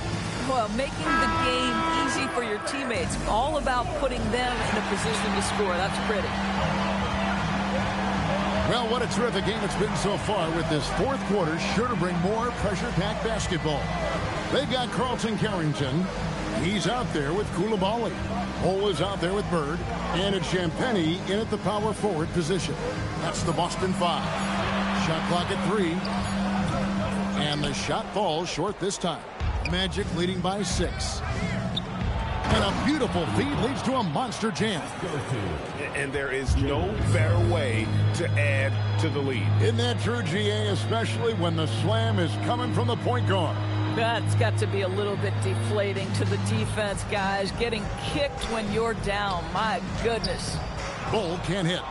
Well, making the game easy for your teammates. All about putting them in a position to score. That's pretty. Well, what a terrific game it's been so far, with this fourth quarter sure to bring more pressure-packed basketball. They've got Carlton Carrington. He's out there with Koulibaly. Cole is out there with Bird. And it's Champagny in at the power forward position. That's the Boston 5. Shot clock at 3. And the shot falls short this time. Magic leading by 6. And a beautiful feed leads to a monster jam. And there is no better way to add to the lead. Isn't that true, GA, especially when the slam is coming from the point guard? That's got to be a little bit deflating to the defense, guys. Getting kicked when you're down. My goodness. Bull can't hit.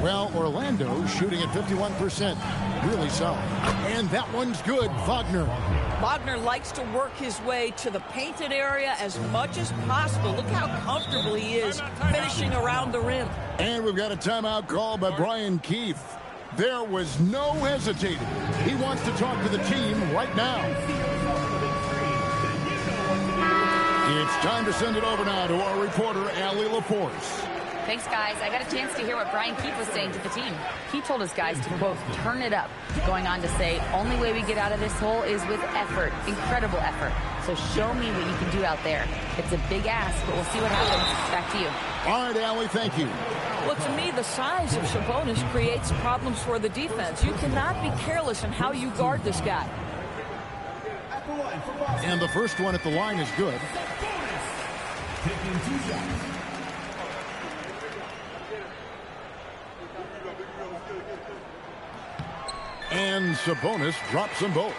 Well, Orlando shooting at 51%. Really solid. And that one's good. Wagner. Wagner likes to work his way to the painted area as much as possible. Look how comfortable he is finishing around the rim. And we've got a timeout call by Brian Keefe. There was no hesitating. He wants to talk to the team right now. It's time to send it over now to our reporter, Allie LaForce. Thanks, guys. I got a chance to hear what Brian Keefe was saying to the team. He told his guys to, quote, turn it up, going on to say, only way we get out of this hole is with effort, incredible effort. So show me what you can do out there. It's a big ask, but we'll see what happens. Back to you. All right, Allie, thank you. Well, to me, the size of Sabonis creates problems for the defense. You cannot be careless in how you guard this guy. And the first one at the line is good. Taking 2 shots. And Sabonis drops them both.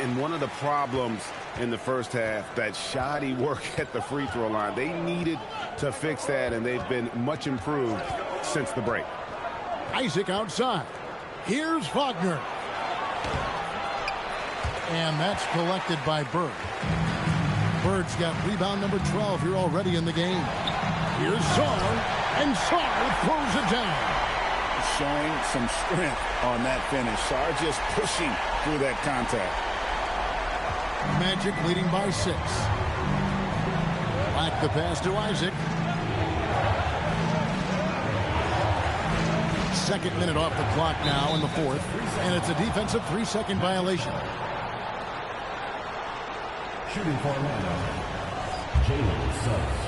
And one of the problems in the first half, that shoddy work at the free throw line. They needed to fix that, and they've been much improved since the break. Isaac outside. Here's Wagner. And that's collected by Bird. Bird's got rebound number 12 here already in the game. Here's Sarr, and Sarr throws it down. Showing some strength on that finish. Sarr just pushing through that contact. Magic leading by 6. Back the pass to Isaac. Second minute off the clock now in the fourth. And it's a defensive 3-second violation. Shooting for Orlando, Jalen Suggs.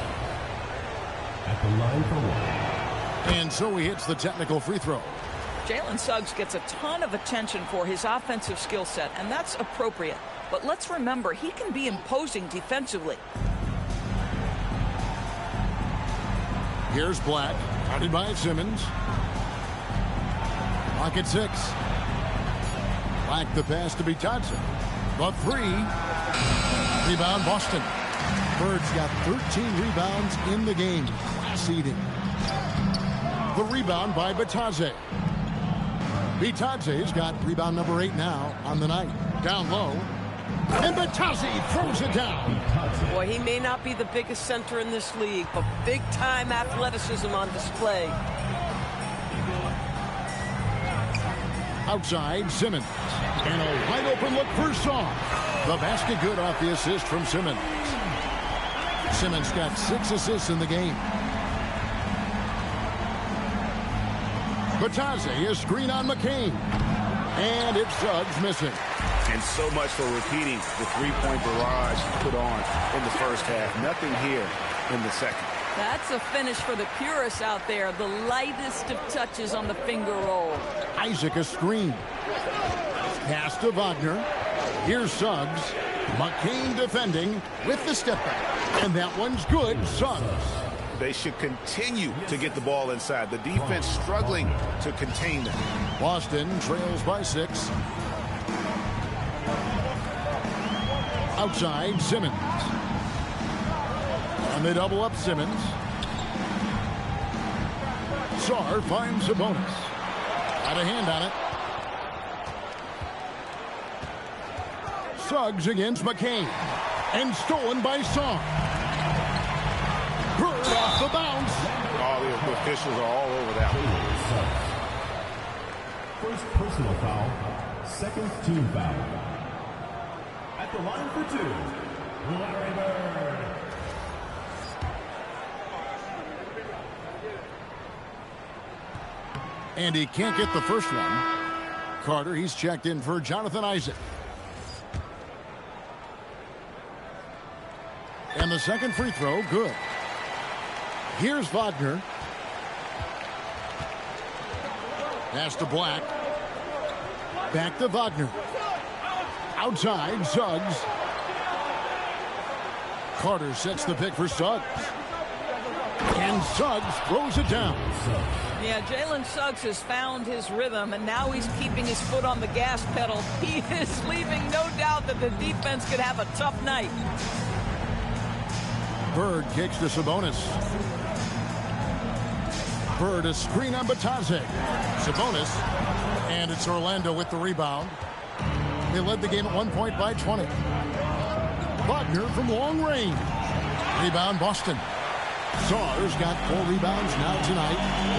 At the line for 1. And so he hits the technical free throw. Jalen Suggs gets a ton of attention for his offensive skill set, and that's appropriate. But let's remember, he can be imposing defensively. Here's Black, guarded by Simmons. Clock at 6. Black the pass to Bitadze. The 3. Rebound Boston. Bird's got 13 rebounds in the game. Seeding. The rebound by Bitadze. Bitadze's got rebound number 8 now on the night. Down low. And Bitadze throws it down. Boy, he may not be the biggest center in this league, but big-time athleticism on display. Outside, Simmons. And a wide-open look for Sarr. The basket good off the assist from Simmons. Simmons got 6 assists in the game. Bitadze is screen on McCain. And it's Suggs missing. And so much for repeating the three-point barrage put on in the first half. Nothing here in the second. That's a finish for the purists out there. The lightest of touches on the finger roll. Isaac a screen. Pass to Wagner. Here's Suggs. McCain defending with the step back. And that one's good. Suggs. They should continue to get the ball inside. The defense struggling to contain them. Boston trails by 6. Outside, Simmons. And they double up Simmons. Sarr finds Sabonis. Got a hand on it. Suggs against McCain. And stolen by Sarr. Bird off the bounce. All the officials are all over that one. First personal foul, second team foul. At the line for two, Larry Bird. And he can't get the first one. Carter, he's checked in for Jonathan Isaac. And the second free throw, good. Here's Wagner. Pass to Black. Back to Wagner. Outside, Suggs. Carter sets the pick for Suggs. And Suggs throws it down. Yeah, Jalen Suggs has found his rhythm, and now he's keeping his foot on the gas pedal. He is leaving no doubt that the defense could have a tough night. Bird kicks to Sabonis. Bird, a screen on Batadze. Sabonis. And it's Orlando with the rebound. They led the game at 1 point by 20. Wagner from long range. Rebound, Boston. Sars got 4 rebounds now tonight.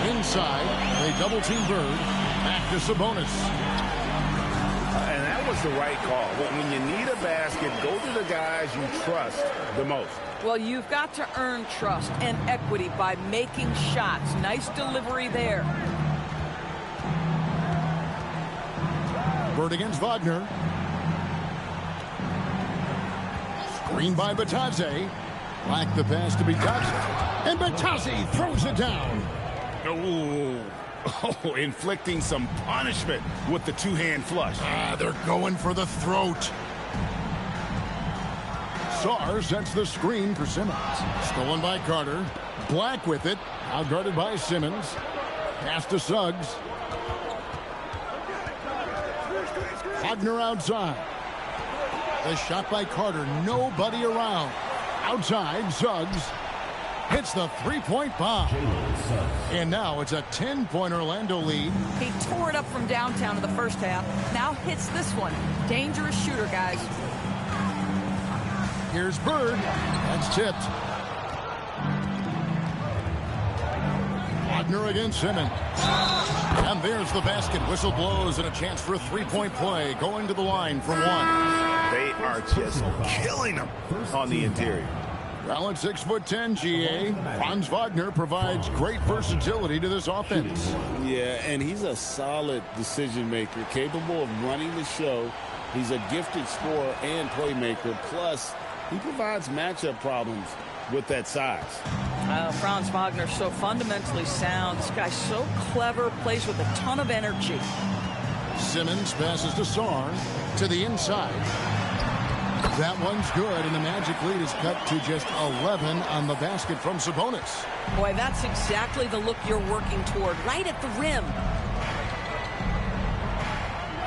Inside, they double-team Bird. Back to Sabonis. And that was the right call. When you need a basket, go to the guys you trust the most. Well, you've got to earn trust and equity by making shots. Nice delivery there. Bird against Wagner. Screen by Batadze. Black the pass to Batadze. And Batadze throws it down. Oh, inflicting some punishment with the two-hand flush. They're going for the throat. Sar sets the screen for Simmons. Stolen by Carter. Black with it. Outguarded by Simmons. Pass to Suggs. Wagner outside. The shot by Carter. Nobody around. Outside, Suggs hits the three-point bomb. And now it's a 10-point Orlando lead. He tore it up from downtown in the first half. Now hits this one. Dangerous shooter, guys. Here's Bird. That's tipped. Wagner against Simmons. And there's the basket. Whistle blows and a chance for a three-point play. Going to the line for one. They are just killing them on the interior. Well, at 6'10", GA, Franz Wagner provides great versatility to this offense. Yeah, and he's a solid decision maker, capable of running the show. He's a gifted scorer and playmaker. Plus, he provides matchup problems with that size. Franz Wagner so fundamentally sound. This guy's so clever, plays with a ton of energy. Simmons passes to Sar to the inside. That one's good, and the Magic lead is cut to just 11 on the basket from Sabonis. Boy, that's exactly the look you're working toward, right at the rim.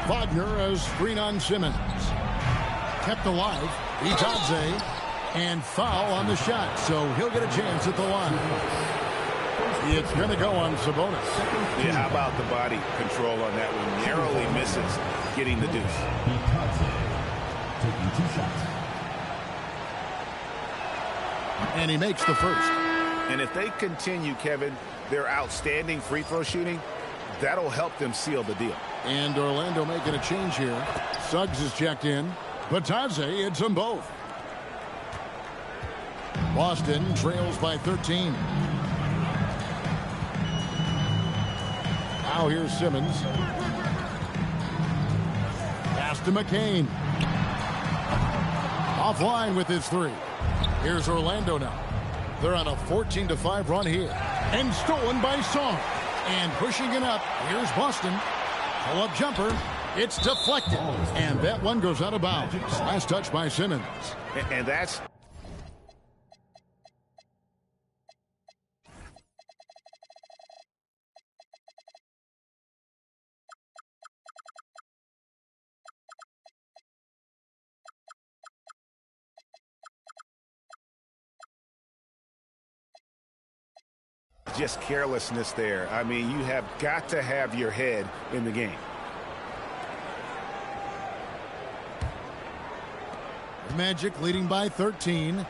Wagner, a screen on Simmons. Kept alive. Batadze, and foul on the shot, so he'll get a chance at the line. It's going to go on Sabonis. Yeah, how about the body control on that one? Narrowly misses getting the deuce. Taking 2 shots. And he makes the first. And if they continue, Kevin, their outstanding free throw shooting, that'll help them seal the deal. And Orlando making a change here. Suggs is checked in. Batadze hits them both. Boston trails by 13. Now here's Simmons. Pass to McCain. Offline with his three. Here's Orlando now. They're on a 14-5 run here. And stolen by Song. And pushing it up. Here's Boston. Pull-up jumper. It's deflected. And that one goes out of bounds. Last touch by Simmons. And that's... just carelessness there. I mean, you have got to have your head in the game. Magic leading by 13.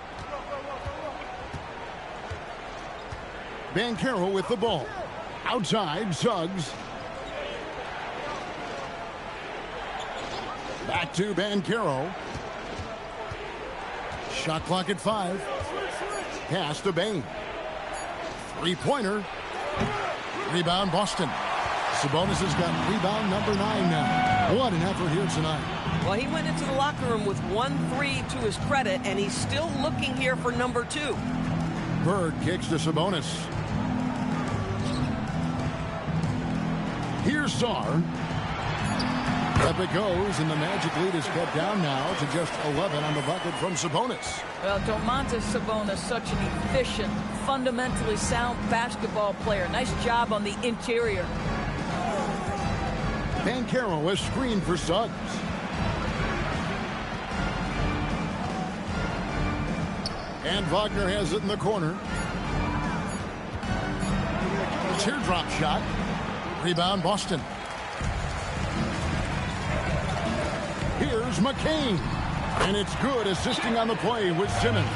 Banchero with the ball. Outside, Suggs. Back to Banchero. Shot clock at 5. Pass to Bain. Three-pointer. Rebound, Boston. Sabonis has got rebound number 9 now. What an effort here tonight. Well, he went into the locker room with 1-3 to his credit, and he's still looking here for number 2. Bird kicks to Sabonis. Here's Sarr. Up it goes, and the Magic lead is cut down now to just 11 on the bucket from Sabonis. Well, Domantas Sabonis, such an efficient, fundamentally sound basketball player. Nice job on the interior. Banchero is screened for Suggs. And Wagner has it in the corner. Teardrop shot. Rebound, Boston. Here's McCain. And it's good, assisting on the play with Simmons.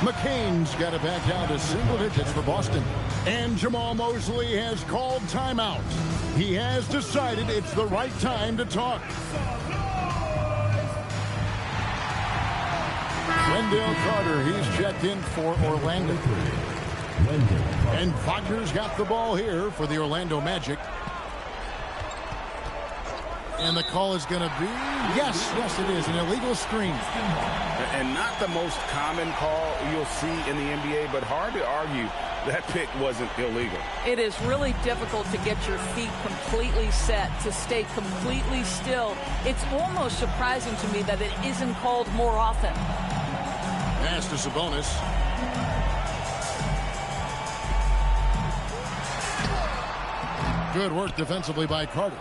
McCain's got it back down to single digits for Boston. And Jamal Mosley has called timeout. He has decided it's the right time to talk. Wendell Carter, he's checked in for Orlando. And Wagner's got the ball here for the Orlando Magic. And the call is going to be, yes, it is, an illegal screen. And not the most common call you'll see in the NBA, but hard to argue that pick wasn't illegal. It is really difficult to get your feet completely set, to stay completely still. It's almost surprising to me that it isn't called more often. Pass to Sabonis. Good work defensively by Carter.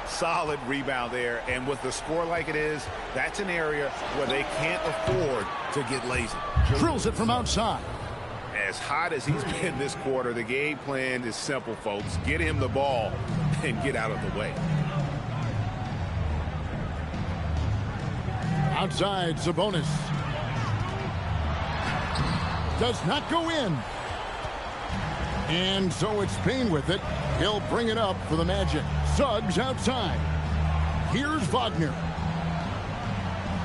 Solid rebound there, and with the score like it is, that's an area where they can't afford to get lazy. Drills it from outside. As hot as he's been this quarter, the game plan is simple, folks. Get him the ball and get out of the way. Outside, Sabonis. Does not go in. And so it's Payne with it. He'll bring it up for the Magic. Suggs outside. Here's Wagner.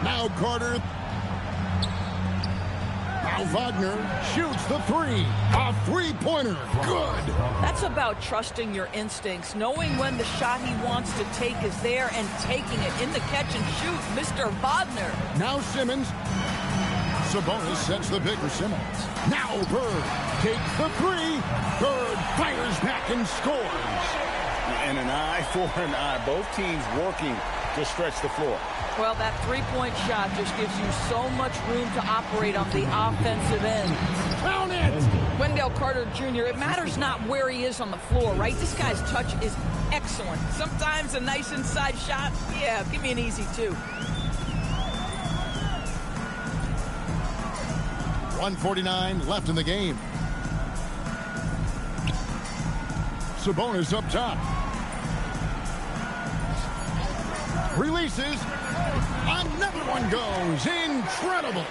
Now Carter. Now Wagner shoots the three. A three-pointer. Good. That's about trusting your instincts, knowing when the shot he wants to take is there and taking it in the catch and shoot. Mr. Wagner. Now Simmons. Sabonis sets the pick for Simmons. Now Bird takes the three. Bird fires back and scores. And an eye for an eye. Both teams working to stretch the floor. Well, that three-point shot just gives you so much room to operate on the offensive end. Count it! Wendell Carter Jr., it matters not where he is on the floor, right? This guy's touch is excellent. Sometimes a nice inside shot, yeah, give me an easy two. 1:49 left in the game. Sabonis up top. Releases. Another one goes. Incredible.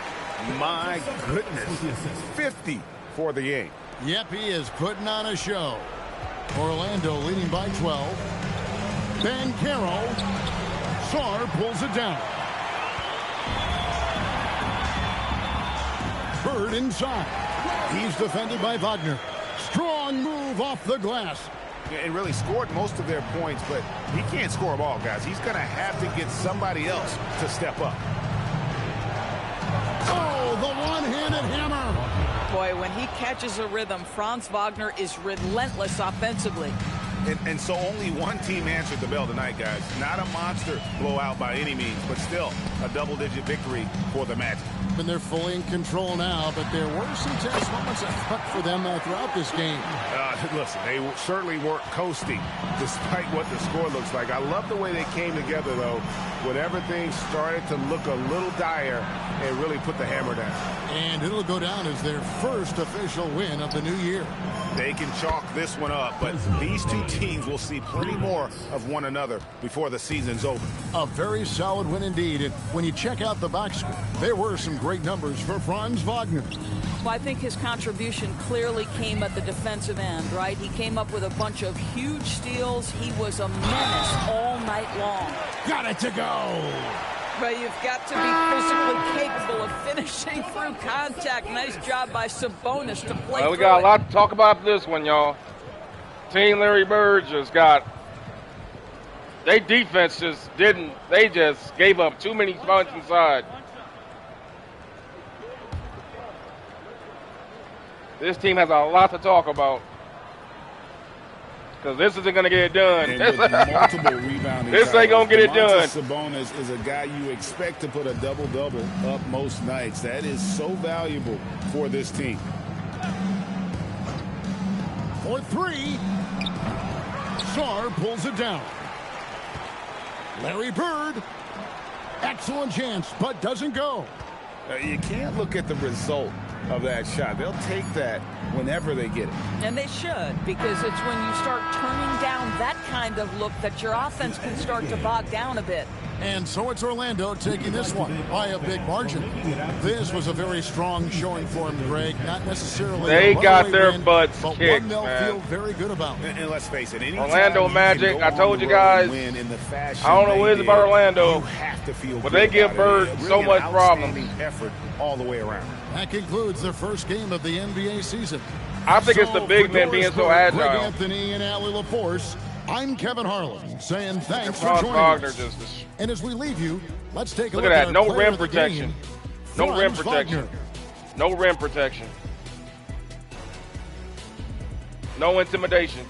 My goodness. 50 for the game. Yep, he is putting on a show. Orlando leading by 12. Banchero. Sarr pulls it down. Bird inside. He's defended by Wagner. Strong move off the glass. And really scored most of their points, but he can't score them all, guys. He's going to have to get somebody else to step up. Oh, the one-handed hammer. Boy, when he catches a rhythm, Franz Wagner is relentless offensively. And so only one team answered the bell tonight, guys. Not a monster blowout by any means, but still a double-digit victory for the Magic. And they're fully in control now, but there were some tense moments for them throughout this game. Listen, they certainly weren't coasting despite what the score looks like. I love the way they came together, though, when everything started to look a little dire and really put the hammer down. And it'll go down as their first official win of the new year. They can chalk this one up, but these two teams will see plenty more of one another before the season's over. A very solid win indeed. And when you check out the box score, there were some great numbers for Franz Wagner. Well, I think his contribution clearly came at the defensive end, right? He came up with a bunch of huge steals. He was a menace all night long. Got it to go. Well, you've got to be physically capable of finishing through contact. Nice job by Sabonis to play Well, we through got it. a lot to talk about this one, y'all. Team Larry Bird just got. They defense just didn't. They just gave up too many points inside. This team has a lot to talk about. Because this isn't going to get it done. And with multiple rebounding This ain't going to get it done. Sabonis is a guy you expect to put a double-double up most nights. That is so valuable for this team. For three, Sarr pulls it down. Larry Bird, excellent chance, but doesn't go. You can't look at the result of that shot. They'll take that whenever they get it. And they should, because it's when you start turning down that kind of look that your offense can start to bog down a bit. And so it's Orlando taking this one by a big margin. This was a very strong showing for them, Greg. Not necessarily they got their win, butts but kicked, one they'll man. feel very good about. And let's face it, Orlando Magic, I told you guys, win in the fashion I don't know what it is about Orlando, you have to feel but good they give about Bird it. so Really much an problems. outstanding effort all the way around. That concludes the first game of the NBA season. I think it's the big men being so agile. Greg Anthony and Allie LaForce, I'm Kevin Harlan saying thanks for Franz joining Wagner us. just And as we leave you, let's take a look look at that. our No player rim of the protection. game, No rim Franz protection. Wagner. No rim protection. No intimidation.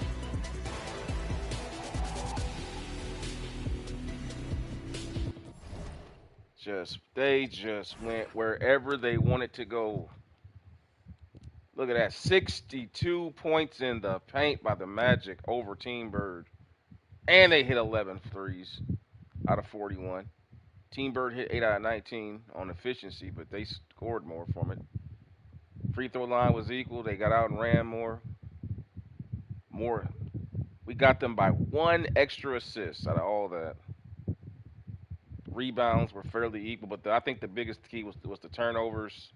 They just went wherever they wanted to go. Look at that. 62 points in the paint by the Magic over Team Bird. And they hit 11 threes out of 41. Team Bird hit 8 out of 19 on efficiency, but they scored more from it. Free throw line was equal. They got out and ran more. We got them by one extra assist out of all that. Rebounds were fairly equal, but I think the biggest key was the turnovers,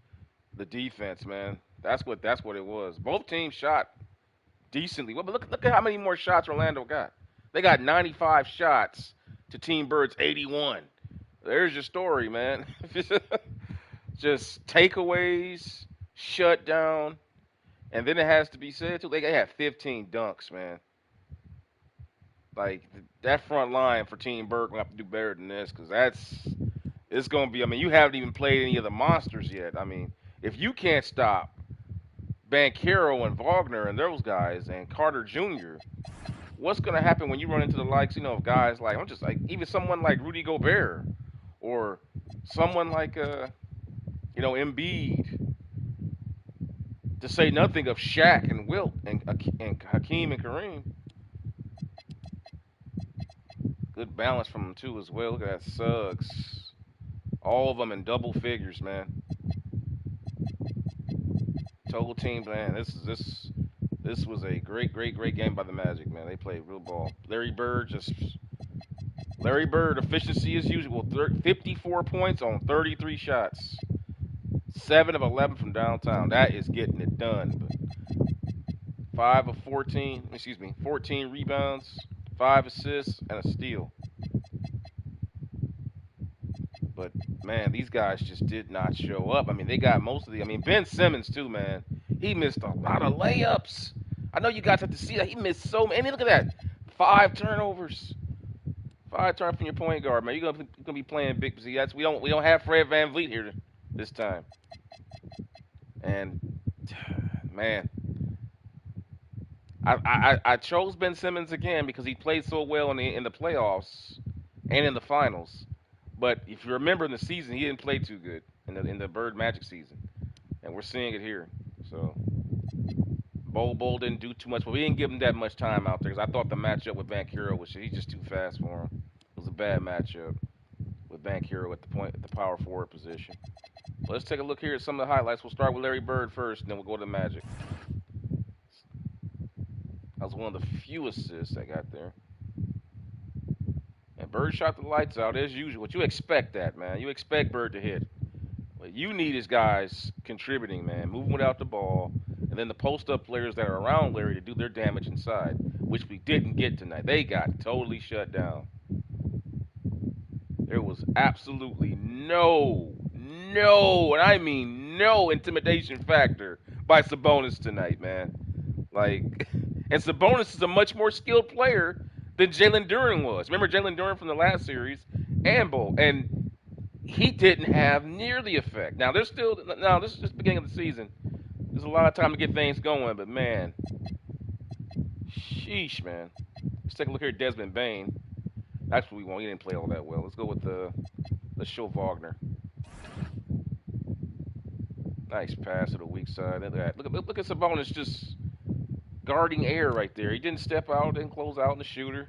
the defense, man. That's what it was. Both teams shot decently. Well, but look at how many more shots Orlando got. They got 95 shots to Team Bird's 81. There's your story, man. Just takeaways, shut down, and then it has to be said too. They had 15 dunks, man. Like that front line for Team Bird gonna have to do better than this, because it's gonna be. I mean, you haven't even played any of the monsters yet. I mean, if you can't stop Banchero and Wagner and those guys and Carter Jr., what's gonna happen when you run into the likes, of guys like even someone like Rudy Gobert or someone like Embiid, to say nothing of Shaq and Wilt and Hakeem and Kareem. Good balance from them too as well. Look at that, Suggs. All of them in double figures, man. Total team, man. This was a great game by the Magic, man. They played real ball. Larry Bird, efficiency as usual. 54 points on 33 shots. 7 of 11 from downtown. That is getting it done. But 14 rebounds, 5 assists, and a steal. But, man, these guys just did not show up. I mean, they got most of Ben Simmons, too, man. He missed a lot of layups. I know you guys have to see that. He missed so many. Look at that. 5 turnovers. 5 turnovers from your point guard, man. You're gonna be playing big. See, we don't have Fred VanVleet here this time. And, man, I chose Ben Simmons again because he played so well in the playoffs and in the finals. But if you remember in the season, he didn't play too good in the Bird Magic season, and we're seeing it here. So Bol didn't do too much, but we didn't give him that much time out there because I thought the matchup with Banchero he's just too fast for him. It was a bad matchup with Banchero at the power forward position. But let's take a look here at some of the highlights. We'll start with Larry Bird first, and then we'll go to the Magic. That was one of the few assists I got there. And Bird shot the lights out as usual. But you expect that, man. You expect Bird to hit. What you need is guys contributing, man, moving without the ball, and then the post-up players that are around Larry to do their damage inside, which we didn't get tonight. They got totally shut down. There was absolutely and I mean no intimidation factor by Sabonis tonight, man. Like, and Sabonis is a much more skilled player than Jalen Duren was. Remember Jalen Duren from the last series and Bowl, and he didn't have near the effect. Now there's still now this is just the beginning of the season. There's a lot of time to get things going, but man, sheesh, man. Let's take a look here at Desmond Bain. That's what we want. He didn't play all that well. Let's go with let's show Wagner. Nice pass to the weak side. Look at that. Look at Sabonis just guarding air right there. He didn't step out, didn't close out in the shooter.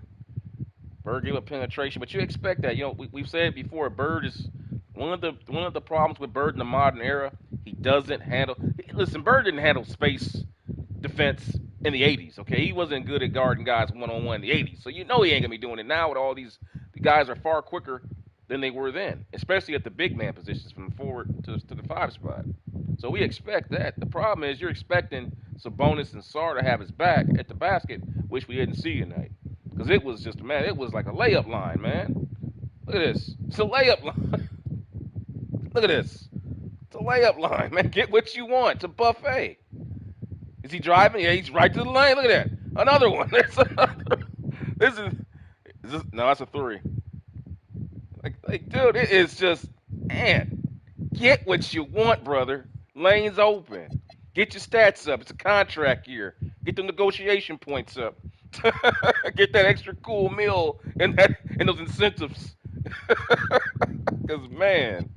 Bird gave up penetration, but you expect that. You know, we've said it before. Bird is one of the problems with Bird in the modern era. He doesn't handle. Listen, Bird didn't handle space defense in the '80s. Okay, he wasn't good at guarding guys one on one in the '80s. So you know he ain't gonna be doing it now. With all these, the guys are far quicker than they were then, especially at the big man positions from the forward to the 5 spot. So we expect that. The problem is you're expecting Sabonis and Sarr to have his back at the basket, which we didn't see tonight. Because it was just, man, it was like a layup line, man. Look at this. It's a layup line. Look at this. It's a layup line, man. Get what you want. It's a buffet. Is he driving? Yeah, he's right to the lane. Look at that. Another one. There's another. Is this, no, that's a three. Like, dude, it is just, man, get what you want, brother. Lane's open. Get your stats up. It's a contract year. Get the negotiation points up. Get that extra cool meal and those incentives. Because man,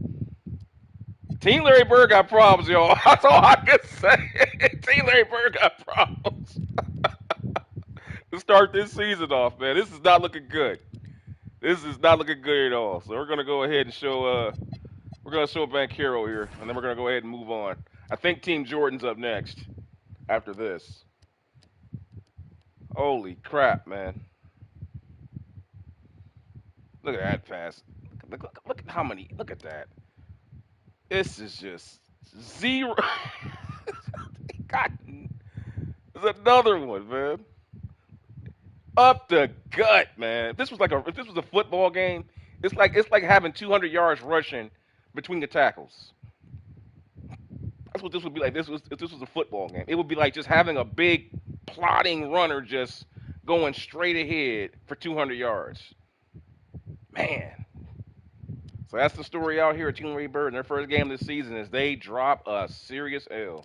Team Larry Bird got problems, y'all. That's all I can say. Team Larry Bird got problems. To start this season off, man, this is not looking good. This is not looking good at all. So we're gonna go ahead and show Banchero here, and then we're gonna go ahead and move on. I think Team Jordan's up next after this. Holy crap, man. Look at that pass. Look at how many. Look at that. This is just zero. God, there's another one, man. Up the gut, man. If this was a football game, it's like having 200 yards rushing between the tackles. That's what this would be like. If this was a football game. It would be like just having a big plodding runner just going straight ahead for 200 yards. Man. So that's the story out here at Team Ray Bird in their first game this season is they drop a serious L.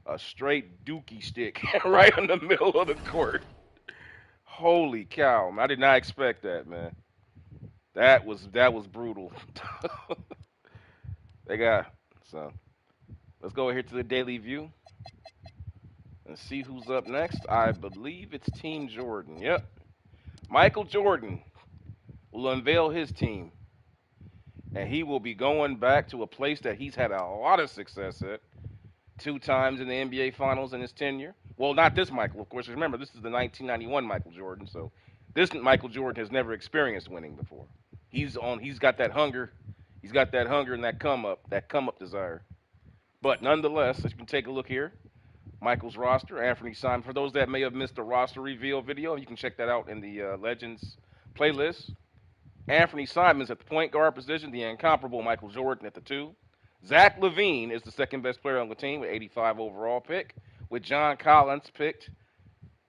A straight dookie stick right in the middle of the court. Holy cow, man. I did not expect that, man. That was brutal. So let's go here to the Daily View and see who's up next. I believe it's Team Jordan. Yep. Michael Jordan will unveil his team. And he will be going back to a place that he's had a lot of success at. 2 times in the NBA Finals in his tenure. Well, not this Michael, of course. Remember, this is the 1991 Michael Jordan. So this Michael Jordan has never experienced winning before. He's got that hunger. He's got that hunger and that come up desire. But nonetheless, as you can take a look here, Michael's roster, Anthony Simon. For those that may have missed the roster reveal video, you can check that out in the Legends playlist. Anthony Simons at the point guard position, the incomparable Michael Jordan at the 2. Zach LaVine is the second best player on the team with 85 overall pick. With John Collins picked,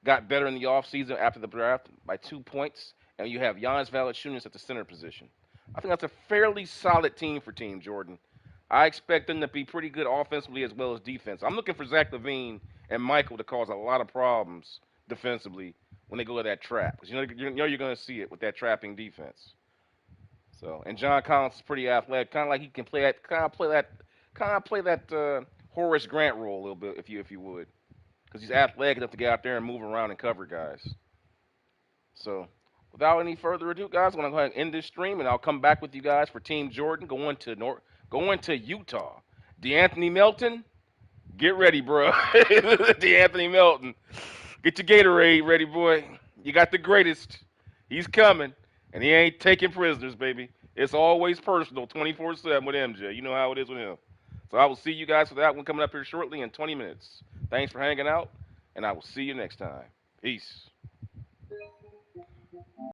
got better in the offseason after the draft by 2 points. And you have Giannis Valanciunas at the center position. I think that's a fairly solid team for Team Jordan. I expect them to be pretty good offensively as well as defense. I'm looking for Zach LaVine and Michael to cause a lot of problems defensively when they go to that trap. Because you know you're going to see it with that trapping defense. So, and John Collins is pretty athletic, kind of like he can play that Horace Grant role a little bit, if you would, because he's athletic enough to get out there and move around and cover guys. So, without any further ado, guys, I'm gonna go ahead and end this stream, and I'll come back with you guys for Team Jordan going to Utah. DeAnthony Melton, get ready, bro. DeAnthony Melton, get your Gatorade ready, boy. You got the greatest. He's coming. And he ain't taking prisoners, baby. It's always personal, 24/7 with MJ. You know how it is with him. So I will see you guys for that one coming up here shortly in 20 minutes. Thanks for hanging out, and I will see you next time. Peace.